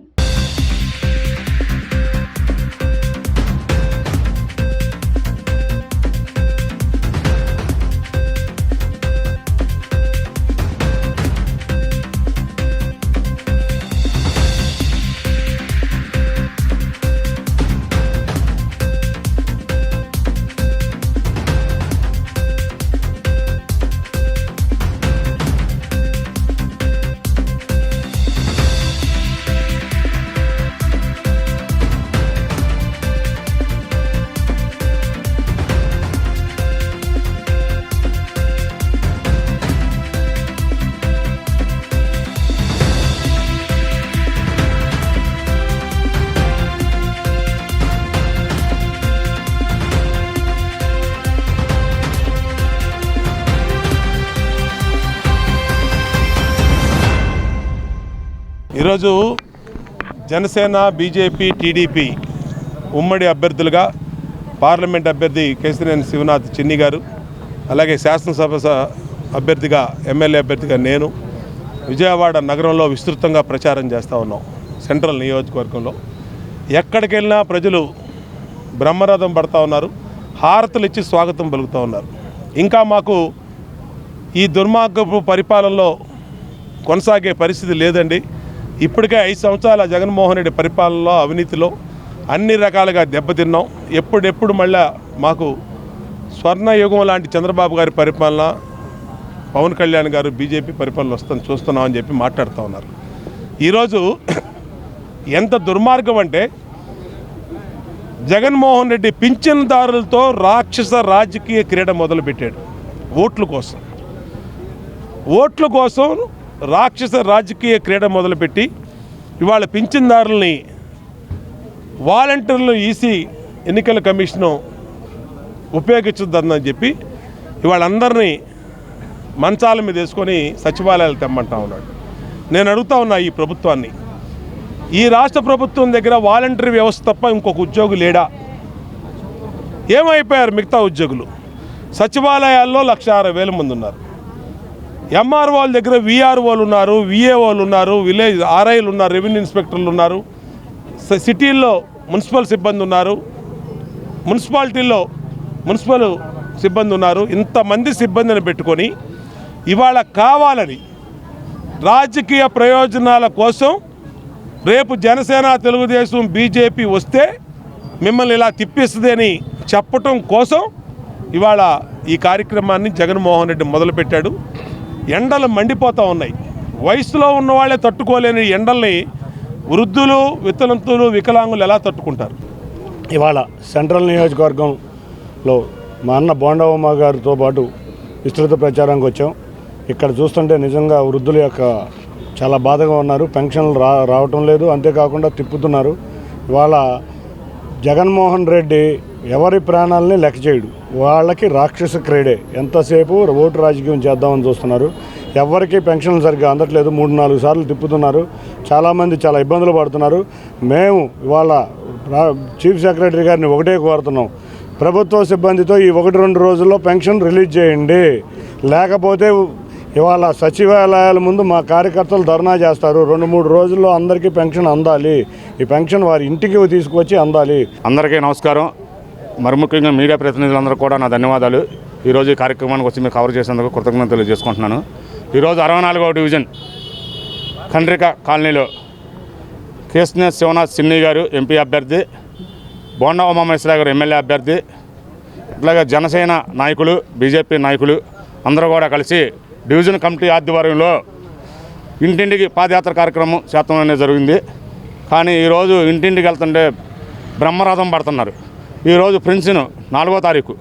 ఈరోజు జనసేన, బీజేపీ, టీడీపీ ఉమ్మడి అభ్యర్థులుగా పార్లమెంట్ అభ్యర్థి కేశినేని శివనాథ్ చిన్ని గారు, అలాగే శాసనసభ అభ్యర్థిగా, ఎమ్మెల్యే అభ్యర్థిగా నేను విజయవాడ నగరంలో విస్తృతంగా ప్రచారం చేస్తూ ఉన్నాం. సెంట్రల్ నియోజకవర్గంలో ఎక్కడికి వెళ్ళినా ప్రజలు బ్రహ్మరథం పడుతూ ఉన్నారు, హారతులు ఇచ్చి స్వాగతం పలుకుతూ ఉన్నారు. ఇంకా మాకు ఈ దుర్మార్గపు పరిపాలనలో కొనసాగే పరిస్థితి లేదండి. ఇప్పటికే 5 సంవత్సరాల జగన్మోహన్ రెడ్డి పరిపాలనలో, అవినీతిలో అన్ని రకాలుగా దెబ్బతిన్నాం. ఎప్పుడెప్పుడు మళ్ళా మాకు స్వర్ణయుగం లాంటి చంద్రబాబు గారి పరిపాలన, పవన్ కళ్యాణ్ గారు బీజేపీ పరిపాలన వస్తుంది చూస్తున్నామని చెప్పి మాట్లాడుతూ ఉన్నారు. ఈరోజు ఎంత దుర్మార్గం అంటే, జగన్మోహన్ రెడ్డి పింఛన్దారులతో రాక్షస రాజకీయ క్రీడ మొదలుపెట్టాడు. ఓట్ల కోసం రాక్షస రాజకీయ క్రీడ మొదలుపెట్టి ఇవాళ పింఛన్దారుల్ని, వాలంటీర్లు ఈసీ ఎన్నికల కమిషను ఉపయోగించొద్దని చెప్పి ఇవాళ అందరినీ మంచాల మీద వేసుకొని సచివాలయాలు తెమ్మంటా ఉన్నాడు. నేను అడుగుతా ఉన్నా ఈ ప్రభుత్వాన్ని, ఈ రాష్ట్ర ప్రభుత్వం దగ్గర వాలంటీర్ వ్యవస్థ తప్ప ఇంకొక ఉద్యోగి లేడా? ఏమైపోయారు మిగతా ఉద్యోగులు? సచివాలయాల్లో 1,60,000 మంది ఉన్నారు. ఎంఆర్ఓల దగ్గర విఆర్ఓలు ఉన్నారు, విఏఓలు ఉన్నారు, విలేజ్ ఆర్ఐలు ఉన్నారు, రెవెన్యూ ఇన్స్పెక్టర్లు ఉన్నారు, సిటీల్లో మున్సిపల్ సిబ్బంది ఉన్నారు, మున్సిపాలిటీల్లో మున్సిపల్ సిబ్బంది ఉన్నారు. ఇంతమంది సిబ్బందిని పెట్టుకొని ఇవాళ కావాలని రాజకీయ ప్రయోజనాల కోసం రేపు జనసేన, తెలుగుదేశం, బీజేపీ వస్తే మిమ్మల్ని ఇలా తిప్పిస్తుంది అని చెప్పటం కోసం ఇవాళ ఈ కార్యక్రమాన్ని జగన్మోహన్ రెడ్డి మొదలుపెట్టాడు. ఎండలు మండిపోతూ ఉన్నాయి. వయసులో ఉన్నవాళ్లే తట్టుకోలేని ఎండల్ని వృద్ధులు, వితంతువులు, వికలాంగులు ఎలా తట్టుకుంటారు? ఇవాళ సెంట్రల్ నియోజకవర్గంలో మా అన్న బోండవమ్మ గారితో పాటు విస్తృత ప్రచారానికి వచ్చాం. ఇక్కడ చూస్తుంటే నిజంగా వృద్ధుల యొక్క చాలా బాధగా ఉన్నారు. పెన్షన్లు రావటం లేదు, అంతేకాకుండా తిప్పుతున్నారు. ఇవాళ జగన్మోహన్ రెడ్డి ఎవరి ప్రాణాలని లెక్క చేయడు. వాళ్ళకి రాక్షస క్రీడే. ఎంతసేపు ఓటు రాజకీయం చేద్దామని చూస్తున్నారు. ఎవరికి పెన్షన్లు సరిగ్గా అందట్లేదు. 3-4 సార్లు తిప్పుతున్నారు. చాలామంది చాలా ఇబ్బందులు పడుతున్నారు. మేము ఇవాళ చీఫ్ సెక్రటరీ గారిని ఒకటే కోరుతున్నాం, ప్రభుత్వ సిబ్బందితో ఈ 1-2 రోజుల్లో పెన్షన్ రిలీజ్ చేయండి. లేకపోతే ఇవాళ సచివాలయాల ముందు మా కార్యకర్తలు ధర్నా చేస్తారు. 2-3 రోజుల్లో అందరికీ పెన్షన్ అందాలి. ఈ పెన్షన్ వారి ఇంటికి తీసుకొచ్చి అందాలి. అందరికీ నమస్కారం. మరి ముఖ్యంగా మీడియా ప్రతినిధులందరూ కూడా నా ధన్యవాదాలు. ఈరోజు ఈ కార్యక్రమానికి వచ్చి మీరు కవర్ చేసేందుకు కృతజ్ఞతలు తెలియజేసుకుంటున్నాను. ఈరోజు 64వ డివిజన్ ఖండ్రిక కాలనీలో కేశినేని శివనాథ్ చిన్ని గారు ఎంపీ అభ్యర్థి, బోండా ఉమామహేశ్వర గారు ఎమ్మెల్యే అభ్యర్థి, ఇట్లాగే జనసేన నాయకులు, బీజేపీ నాయకులు అందరూ కూడా కలిసి డివిజన్ కమిటీ ఆధ్వర్యంలో ఇంటింటికి పాదయాత్ర కార్యక్రమం చేతం అనేది జరిగింది. కానీ ఈరోజు ఇంటింటికి వెళ్తుంటే బ్రహ్మరథం పడుతున్నారు. ఈరోజు పెన్షన్ 4వ తారీఖు,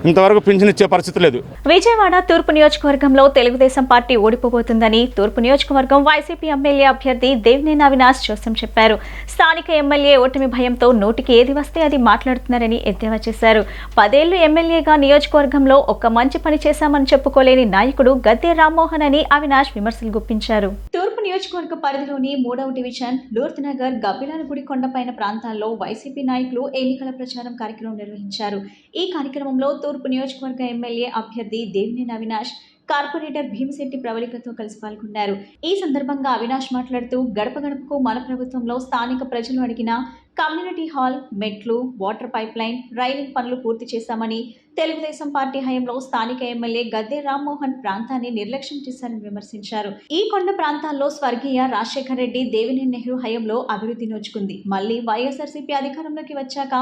ఇంతవరకు పింఛన్ ఇచ్చే పరిస్థితి లేదు. విజయవాడ తూర్పు నియోజకవర్గంలో తెలుగుదేశం పార్టీ ఓడిపోబోతుందని తూర్పు నియోజకవర్గం వైసీపీ ఎమ్మెల్యే అభ్యర్థి దేవినేని అవినాష్ జోసం చెప్పారు. స్థానిక ఎమ్మెల్యే ఓటమి భయంతో నోటికి ఏది వస్తే అది మాట్లాడుతున్నారని ఎద్దేవా చేశారు. 10 ఏళ్లు ఎమ్మెల్యేగా నియోజకవర్గంలో ఒక్క మంచి పని చేశామని చెప్పుకోలేని నాయకుడు గద్దె రామ్మోహన్ అని అవినాష్ విమర్శలు గుప్పించారు. తూర్పు నియోజకవర్గ పరిధిలోని 3వ డివిజన్ లూర్త్ నగర్, గబ్బిలానగుడి కొండపైన ప్రాంతాల్లో వైసీపీ నాయకులు ఎన్నికల ప్రచారం కార్యక్రమం నిర్వహించారు. ఈ కార్యక్రమంలో తూర్పు నియోజకవర్గ ఎమ్మెల్యే అభ్యర్థి దేవినేని అవినాష్, కార్పొరేటర్ భీమశెట్టి ప్రవళికతో కలిసి పాల్గొన్నారు. ఈ సందర్భంగా అవినాష్ మాట్లాడుతూ గడప గడపకు మన ప్రభుత్వంలో స్థానిక ప్రజలు అడిగిన కమ్యూనిటీ హాల్, మెట్లు, వాటర్ పైప్ లైన్, రైలింగ్ పనులు పూర్తి చేశామని, తెలుగుదేశం పార్టీ హయాంలో స్థానిక ఎమ్మెల్యే గద్దె రామ్మోహన్ ప్రాంతాన్ని నిర్లక్ష్యం చేశారని విమర్శించారు. ఈ కొండ ప్రాంతాల్లో స్వర్గీయ రాజశేఖర్ రెడ్డి, దేవినేని నెహ్రూ హయాంలో అభివృద్ధి నోచుకుంది. మళ్లీ వైఎస్ఆర్సీపీ అధికారంలోకి వచ్చాక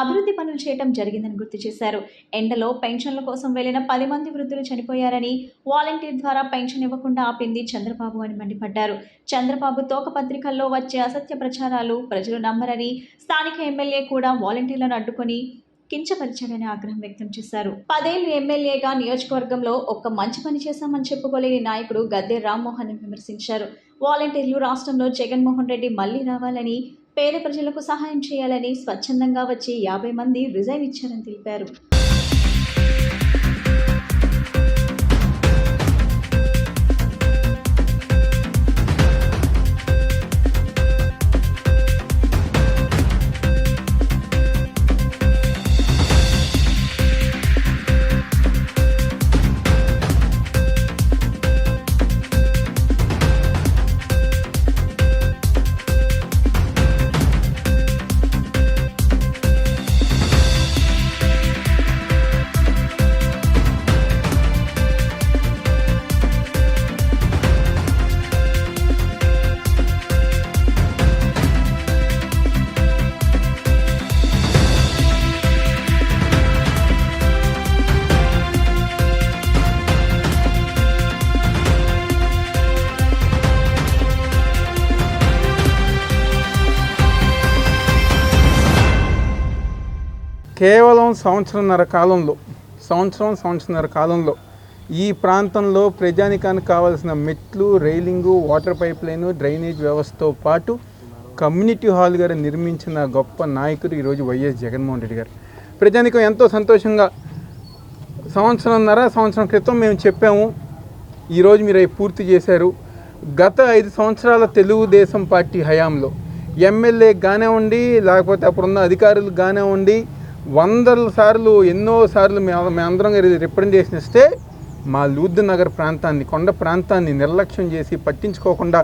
అభివృద్ధి పనులు చేయడం జరిగిందని గుర్తు చేశారు. ఎండలో పెన్షన్ల కోసం వెళ్లిన 10 మంది వృద్ధులు చనిపోయారని, వాలంటీర్ ద్వారా పెన్షన్ ఇవ్వకుండా ఆపింది చంద్రబాబు అని మండిపడ్డారు. చంద్రబాబు తోక పత్రికల్లో వచ్చే అసత్య ప్రచారాలు ప్రజలు నమ్మరని, స్థానిక ఎమ్మెల్యే కూడా వాలంటీర్లను అడ్డుకొని కించపరిచారని ఆగ్రహం వ్యక్తం చేశారు. 10 ఏళ్లు ఎమ్మెల్యేగా నియోజకవర్గంలో ఒక్క మంచి పని చేశామని చెప్పుకోలేని నాయకుడు గద్దె రామ్మోహన్ విమర్శించారు. వాలంటీర్లు రాష్ట్రంలో జగన్మోహన్ రెడ్డి మళ్లీ రావాలని, పేద ప్రజలకు సహాయం చేయాలని స్వచ్ఛందంగా వచ్చి 50 మంది రిజైన్ ఇచ్చారని తెలిపారు. కేవలం సంవత్సరంన్నర కాలంలో ఈ ప్రాంతంలో ప్రజానికానికి కావాల్సిన మెట్లు, railing, water pipe line, drainage వ్యవస్థతో పాటు కమ్యూనిటీ హాల్ గారు నిర్మించిన గొప్ప నాయకుడు ఈరోజు వైఎస్ జగన్మోహన్ రెడ్డి గారు. ప్రజానికం ఎంతో సంతోషంగా సంవత్సరం క్రితం మేము చెప్పాము, ఈరోజు మీరు అవి పూర్తి చేశారు. గత 5 సంవత్సరాల తెలుగుదేశం పార్టీ హయాంలో ఎమ్మెల్యే కానివ్వండి, లేకపోతే అప్పుడున్న అధికారులు కానివ్వండి, ఎన్నోసార్లు మేమందరం రిప్రజెంటేషన్ ఇస్తే మా లూద్ నగర్ ప్రాంతాన్ని, కొండ ప్రాంతాన్ని నిర్లక్ష్యం చేసి పట్టించుకోకుండా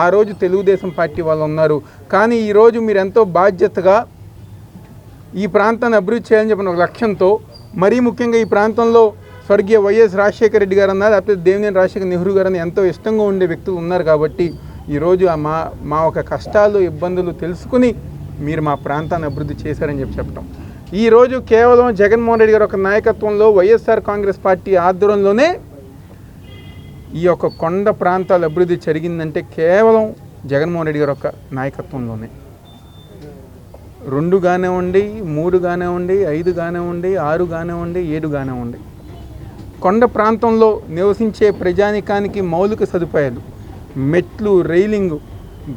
ఆ రోజు తెలుగుదేశం పార్టీ వాళ్ళు ఉన్నారు. కానీ ఈరోజు మీరు ఎంతో బాధ్యతగా ఈ ప్రాంతాన్ని అభివృద్ధి చేయాలని చెప్పిన ఒక లక్ష్యంతో, మరీ ముఖ్యంగా ఈ ప్రాంతంలో స్వర్గీయ వైఎస్ రాజశేఖర రెడ్డి గారు అన్నారు, లేకపోతే దేవినేని రాజశేఖర నెహ్రూ గారు అని ఎంతో ఇష్టంగా ఉండే వ్యక్తులు ఉన్నారు. కాబట్టి ఈరోజు మా ఒక కష్టాలు, ఇబ్బందులు తెలుసుకుని మీరు మా ప్రాంతాన్ని అభివృద్ధి చేశారని చెప్పడం. ఈరోజు కేవలం జగన్మోహన్ రెడ్డి గారి ఒక నాయకత్వంలో, వైఎస్ఆర్ కాంగ్రెస్ పార్టీ ఆధ్వర్యంలోనే ఈ యొక్క కొండ ప్రాంతాల అభివృద్ధి జరిగిందంటే కేవలం జగన్మోహన్ రెడ్డి గారి ఒక నాయకత్వంలోనే. 2 కానివ్వండి, 3 కానివ్వండి, 5 కానివ్వండి, 6 కానివ్వండి, 7 కానివ్వండి, కొండ ప్రాంతంలో నివసించే ప్రజానికానికి మౌలిక సదుపాయాలు, మెట్లు, రైలింగు,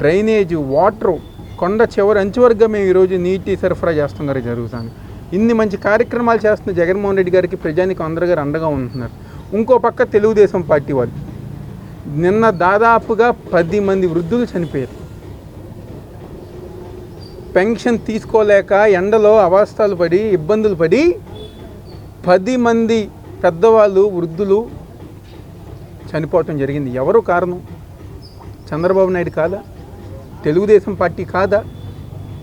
డ్రైనేజు, వాటరు, కొండ చివరి అంచువరగా మేము ఈరోజు నీటి సరఫరా చేస్తున్నారు జరుగుతుంది. ఇన్ని మంచి కార్యక్రమాలు చేస్తున్న జగన్మోహన్ రెడ్డి గారికి ప్రజానికం అందరూ గారు అండగా ఉంటున్నారు. ఇంకో పక్క తెలుగుదేశం పార్టీ వాళ్ళు నిన్న దాదాపుగా 10 మంది వృద్ధులు చనిపోయారు. పెన్షన్ తీసుకోలేక ఎండలో అవస్థలు పడి, ఇబ్బందులు పడి 10 మంది పెద్దవాళ్ళు, వృద్ధులు చనిపోవటం జరిగింది. ఎవరు కారణం? చంద్రబాబు నాయుడు కాదా? తెలుగుదేశం పార్టీ కాదా?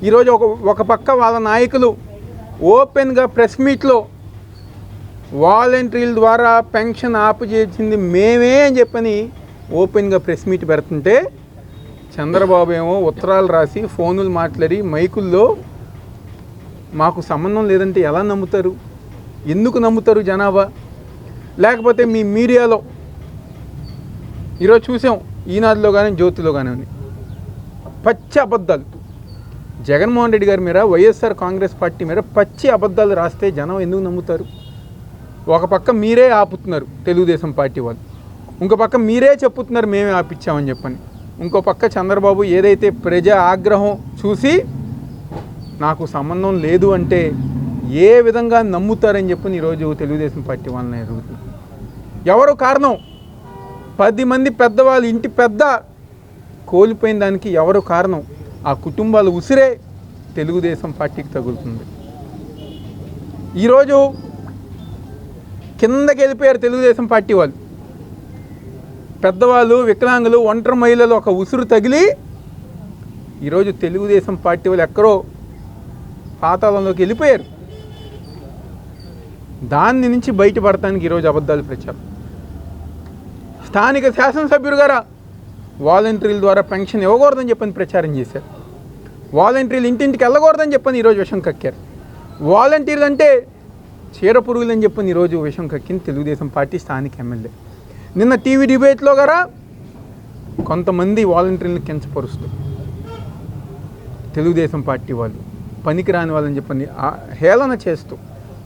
ఈరోజు ఒక పక్క వాళ్ళ నాయకులు ఓపెన్గా ప్రెస్ మీట్లో వాలంటీర్ల ద్వారా పెన్షన్ ఆపు చేసింది మేమే అని చెప్పని ఓపెన్గా ప్రెస్ మీట్ పెడుతుంటే, చంద్రబాబు ఏమో ఉత్తరాలు రాసి, ఫోనులు మాట్లాడి, మైకుల్లో మాకు సంబంధం లేదంటే ఎలా నమ్ముతారు? ఎందుకు నమ్ముతారు జనాభా? లేకపోతే మీ మీడియాలో ఈరోజు చూసాం, ఈనాడులో కానీ జ్యోతిలో కానీ పచ్చి అబద్ధాలు. జగన్మోహన్ రెడ్డి గారి మీద, వైఎస్ఆర్ కాంగ్రెస్ పార్టీ మీద పచ్చి అబద్ధాలు రాస్తే జనం ఎందుకు నమ్ముతారు? ఒక పక్క మీరే ఆపుతున్నారు తెలుగుదేశం పార్టీ వాళ్ళు, ఇంకో పక్క మీరే చెప్పుతున్నారు మేమే ఆపిచ్చామని చెప్పని. ఇంకో పక్క చంద్రబాబు ఏదైతే ప్రజా ఆగ్రహం చూసి నాకు సంబంధం లేదు అంటే ఏ విధంగా నమ్ముతారని చెప్పని ఈరోజు తెలుగుదేశం పార్టీ వాళ్ళని అడుగుతున్నారు. ఎవరు కారణం? 10 మంది పెద్దవాళ్ళు, ఇంటి పెద్ద కోల్పోయిన దానికి ఎవరు కారణం? ఆ కుటుంబాల ఉసిరే తెలుగుదేశం పార్టీకి తగులుతుంది. ఈరోజు కిందకి వెళ్ళిపోయారు తెలుగుదేశం పార్టీ వాళ్ళు. పెద్దవాళ్ళు, వికలాంగులు, ఒంటరి మహిళలు ఒక ఉసురు తగిలి ఈరోజు తెలుగుదేశం పార్టీ వాళ్ళు ఎక్కడో పాతాళంలోకి వెళ్ళిపోయారు. దాని నుంచి బయటపడటానికి ఈరోజు అబద్ధాలు ప్రచారం. స్థానిక శాసనసభ్యుడు గారు వాలంటీర్ల ద్వారా పెన్షన్ ఇవ్వకూడదని చెప్పని ప్రచారం చేశారు. వాలంటీర్లు ఇంటింటికి వెళ్ళకూడదని చెప్పని ఈరోజు విషం కక్కారు. వాలంటీర్లు అంటే చీర పురుగులని చెప్పని ఈరోజు విషం కక్కింది తెలుగుదేశం పార్టీ స్థానిక ఎమ్మెల్యే. నిన్న టీవీ డిబేట్లో గారా కొంతమంది వాలంటీర్లను కించపరుస్తూ, తెలుగుదేశం పార్టీ వాళ్ళు పనికిరాని వాళ్ళని చెప్పని హేళన చేస్తూ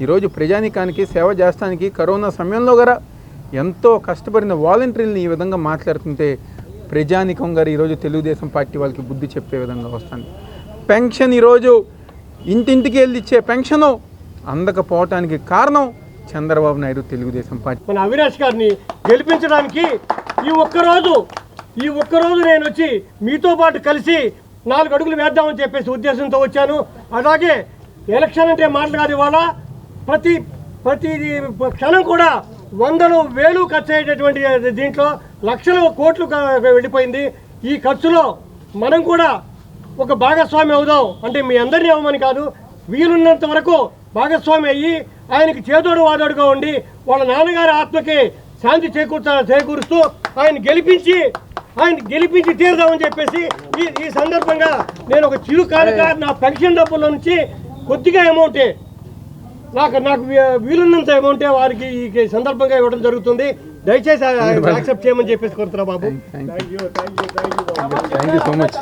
ఈరోజు ప్రజానికానికి సేవ చేస్తానికి కరోనా సమయంలో గారా ఎంతో కష్టపడిన వాలంటీర్లను ఈ విధంగా మాట్లాడుతుంటే ప్రజానికం గారు ఈరోజు తెలుగుదేశం పార్టీ వాళ్ళకి బుద్ధి చెప్పే విధంగా వస్తుంది. పెన్షన్ ఈరోజు ఇంటింటికి వెళ్ళి ఇచ్చే పెన్షను అందకపోవటానికి కారణం చంద్రబాబు నాయుడు, తెలుగుదేశం పార్టీ. మన అవినాష్ గారిని గెలిపించడానికి ఈ ఒక్కరోజు నేను వచ్చి మీతో పాటు కలిసి 4 అడుగులు వేద్దామని చెప్పేసి ఉద్దేశంతో వచ్చాను. అలాగే ఎలక్షన్ అంటే మాటలు కాదు, ఇవాళ ప్రతి క్షణం కూడా 100,000 ఖర్చు అయ్యేటటువంటి దీంట్లో లక్షలు, కోట్లు వెళ్ళిపోయింది. ఈ ఖర్చులో మనం కూడా ఒక భాగస్వామి అవుదాం. అంటే మీ అందరినీ అవ్వమని కాదు, వీలున్నంత వరకు భాగస్వామి అయ్యి ఆయనకి చేదోడు వాదోడుగా ఉండి వాళ్ళ నాన్నగారి ఆత్మకి శాంతి చేకూరుస్తూ ఆయన గెలిపించి తీరుదామని చెప్పేసి ఈ సందర్భంగా నేను ఒక చిరు కానుక నా పెన్షన్ డబ్బుల నుంచి కొద్దిగా అమౌంటే నాకు వీలున్నంత అమౌంటే వారికి ఈ సందర్భంగా ఇవ్వడం జరుగుతుంది. దయచేసి యాక్సెప్ట్ చేయమని చెప్పేసి కోరుతున్నా బాబు. Thank you so much.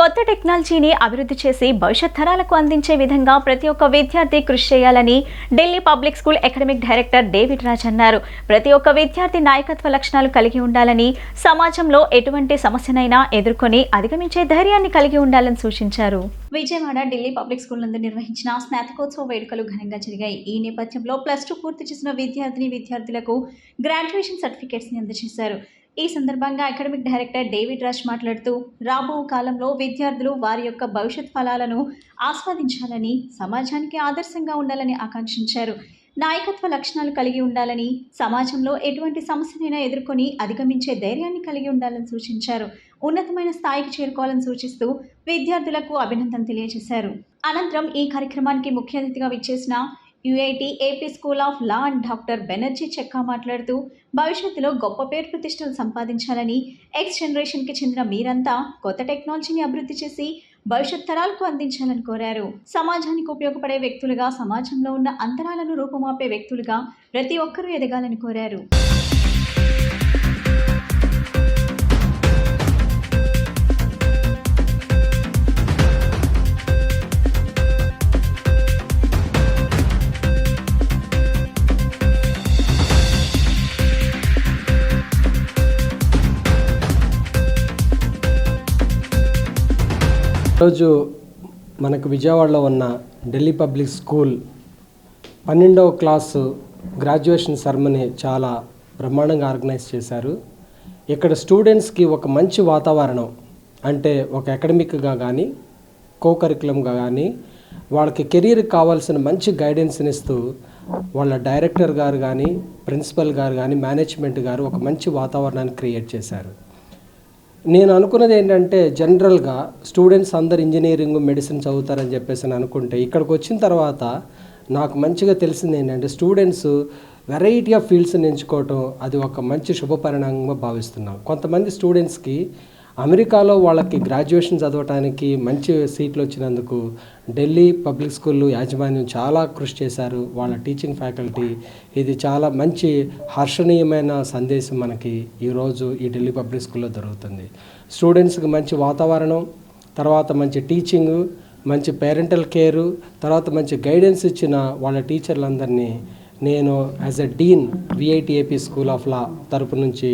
కొత్త టెక్నాలజీని అభివృద్ధి చేసి భవిష్యత్ తరాలకు అందించే విధంగా ప్రతి ఒక్క విద్యార్థి కృషి చేయాలని Delhi public school academic director David Raj అన్నారు. ప్రతి ఒక్క విద్యార్థి నాయకత్వ లక్షణాలు కలిగి ఉండాలని, సమాజంలో ఎటువంటి సమస్యనైనా ఎదుర్కొని అధిగమించే ధైర్యాన్ని కలిగి ఉండాలని సూచించారు. విజయవాడ ఢిల్లీ పబ్లిక్ స్కూల్ నందు నిర్వహించిన స్నాతకోత్సవ వేడుకలు ఘనంగా జరిగాయి. ఈ నేపథ్యంలో +2 పూర్తి చేసిన విద్యార్థులకు గ్రాడ్యుయేషన్ సర్టిఫికేట్స్ ని అందజేశారు. ఈ సందర్భంగా అకాడమిక్ డైరెక్టర్ డేవిడ్ రాజ్ మాట్లాడుతూ, రాబో కాలంలో విద్యార్థులు వారి యొక్క భవిష్యత్ ఫలాలను ఆస్వాదించాలని, సమాజానికి ఆదర్శంగా ఉండాలని ఆకాంక్షించారు. నాయకత్వ లక్షణాలు కలిగి ఉండాలని, సమాజంలో ఎటువంటి సమస్యనైనా ఎదుర్కొని అధిగమించే ధైర్యాన్ని కలిగి ఉండాలని సూచించారు. ఉన్నతమైన స్థాయికి చేరుకోవాలని సూచిస్తూ విద్యార్థులకు అభినందన తెలియజేశారు. అనంతరం ఈ కార్యక్రమానికి ముఖ్య అతిథిగా విచ్చేసిన UIT AP school of law and doctor Banerjee Chekka మాట్లాడుతూ, భవిష్యత్తులో గొప్ప పేరు ప్రతిష్టలు సంపాదించాలని, ఎక్స్ జనరేషన్కి చెందిన మీరంతా కొత్త టెక్నాలజీని అభివృద్ధి చేసి భవిష్యత్ తరాలకు అందించాలని కోరారు. సమాజానికి ఉపయోగపడే వ్యక్తులుగా, సమాజంలో ఉన్న అంతరాలను రూపుమాపే వ్యక్తులుగా ప్రతి ఒక్కరూ ఎదగాలని కోరారు. ఈరోజు మనకు విజయవాడలో ఉన్న ఢిల్లీ పబ్లిక్ స్కూల్ 12వ క్లాసు గ్రాడ్యుయేషన్ సెరమనీ చాలా బ్రహ్మాండంగా ఆర్గనైజ్ చేశారు. ఇక్కడ స్టూడెంట్స్కి ఒక మంచి వాతావరణం, అంటే ఒక అకాడమిక్గా కానీ కరికులంగా కానీ వాళ్ళకి కెరీర్కి కావాల్సిన మంచి గైడెన్స్ని ఇస్తూ వాళ్ళ డైరెక్టర్ గారు కానీ, ప్రిన్సిపల్ గారు కానీ, మేనేజ్మెంట్ గారు ఒక మంచి వాతావరణాన్ని క్రియేట్ చేశారు. నేను అనుకున్నది ఏంటంటే, జనరల్గా స్టూడెంట్స్ అందరు ఇంజనీరింగ్, మెడిసిన్ చదువుతారని చెప్పేసి అనుకుంటే, ఇక్కడికి వచ్చిన తర్వాత నాకు మంచిగా తెలిసింది ఏంటంటే, స్టూడెంట్స్ వెరైటీ ఆఫ్ ఫీల్డ్స్ని ఎంచుకోవటం అది ఒక మంచి శుభపరిణామంగా భావిస్తున్నాం. కొంతమంది స్టూడెంట్స్కి అమెరికాలో వాళ్ళకి గ్రాడ్యుయేషన్ చదవటానికి మంచి సీట్లు వచ్చినందుకు ఢిల్లీ పబ్లిక్ స్కూల్ యాజమాన్యం చాలా కృషి చేశారు. వాళ్ళ టీచింగ్ ఫ్యాకల్టీ, ఇది చాలా మంచి హర్షణీయమైన సందేశం మనకి ఈరోజు ఈ ఢిల్లీ పబ్లిక్ స్కూల్లో దొరుకుతుంది. స్టూడెంట్స్కి మంచి వాతావరణం, తర్వాత మంచి టీచింగు, మంచి పేరెంటల్ కేరు, తర్వాత మంచి గైడెన్స్ ఇచ్చిన వాళ్ళ టీచర్లందరినీ నేను as a dean VIT AP school of law తరపు నుంచి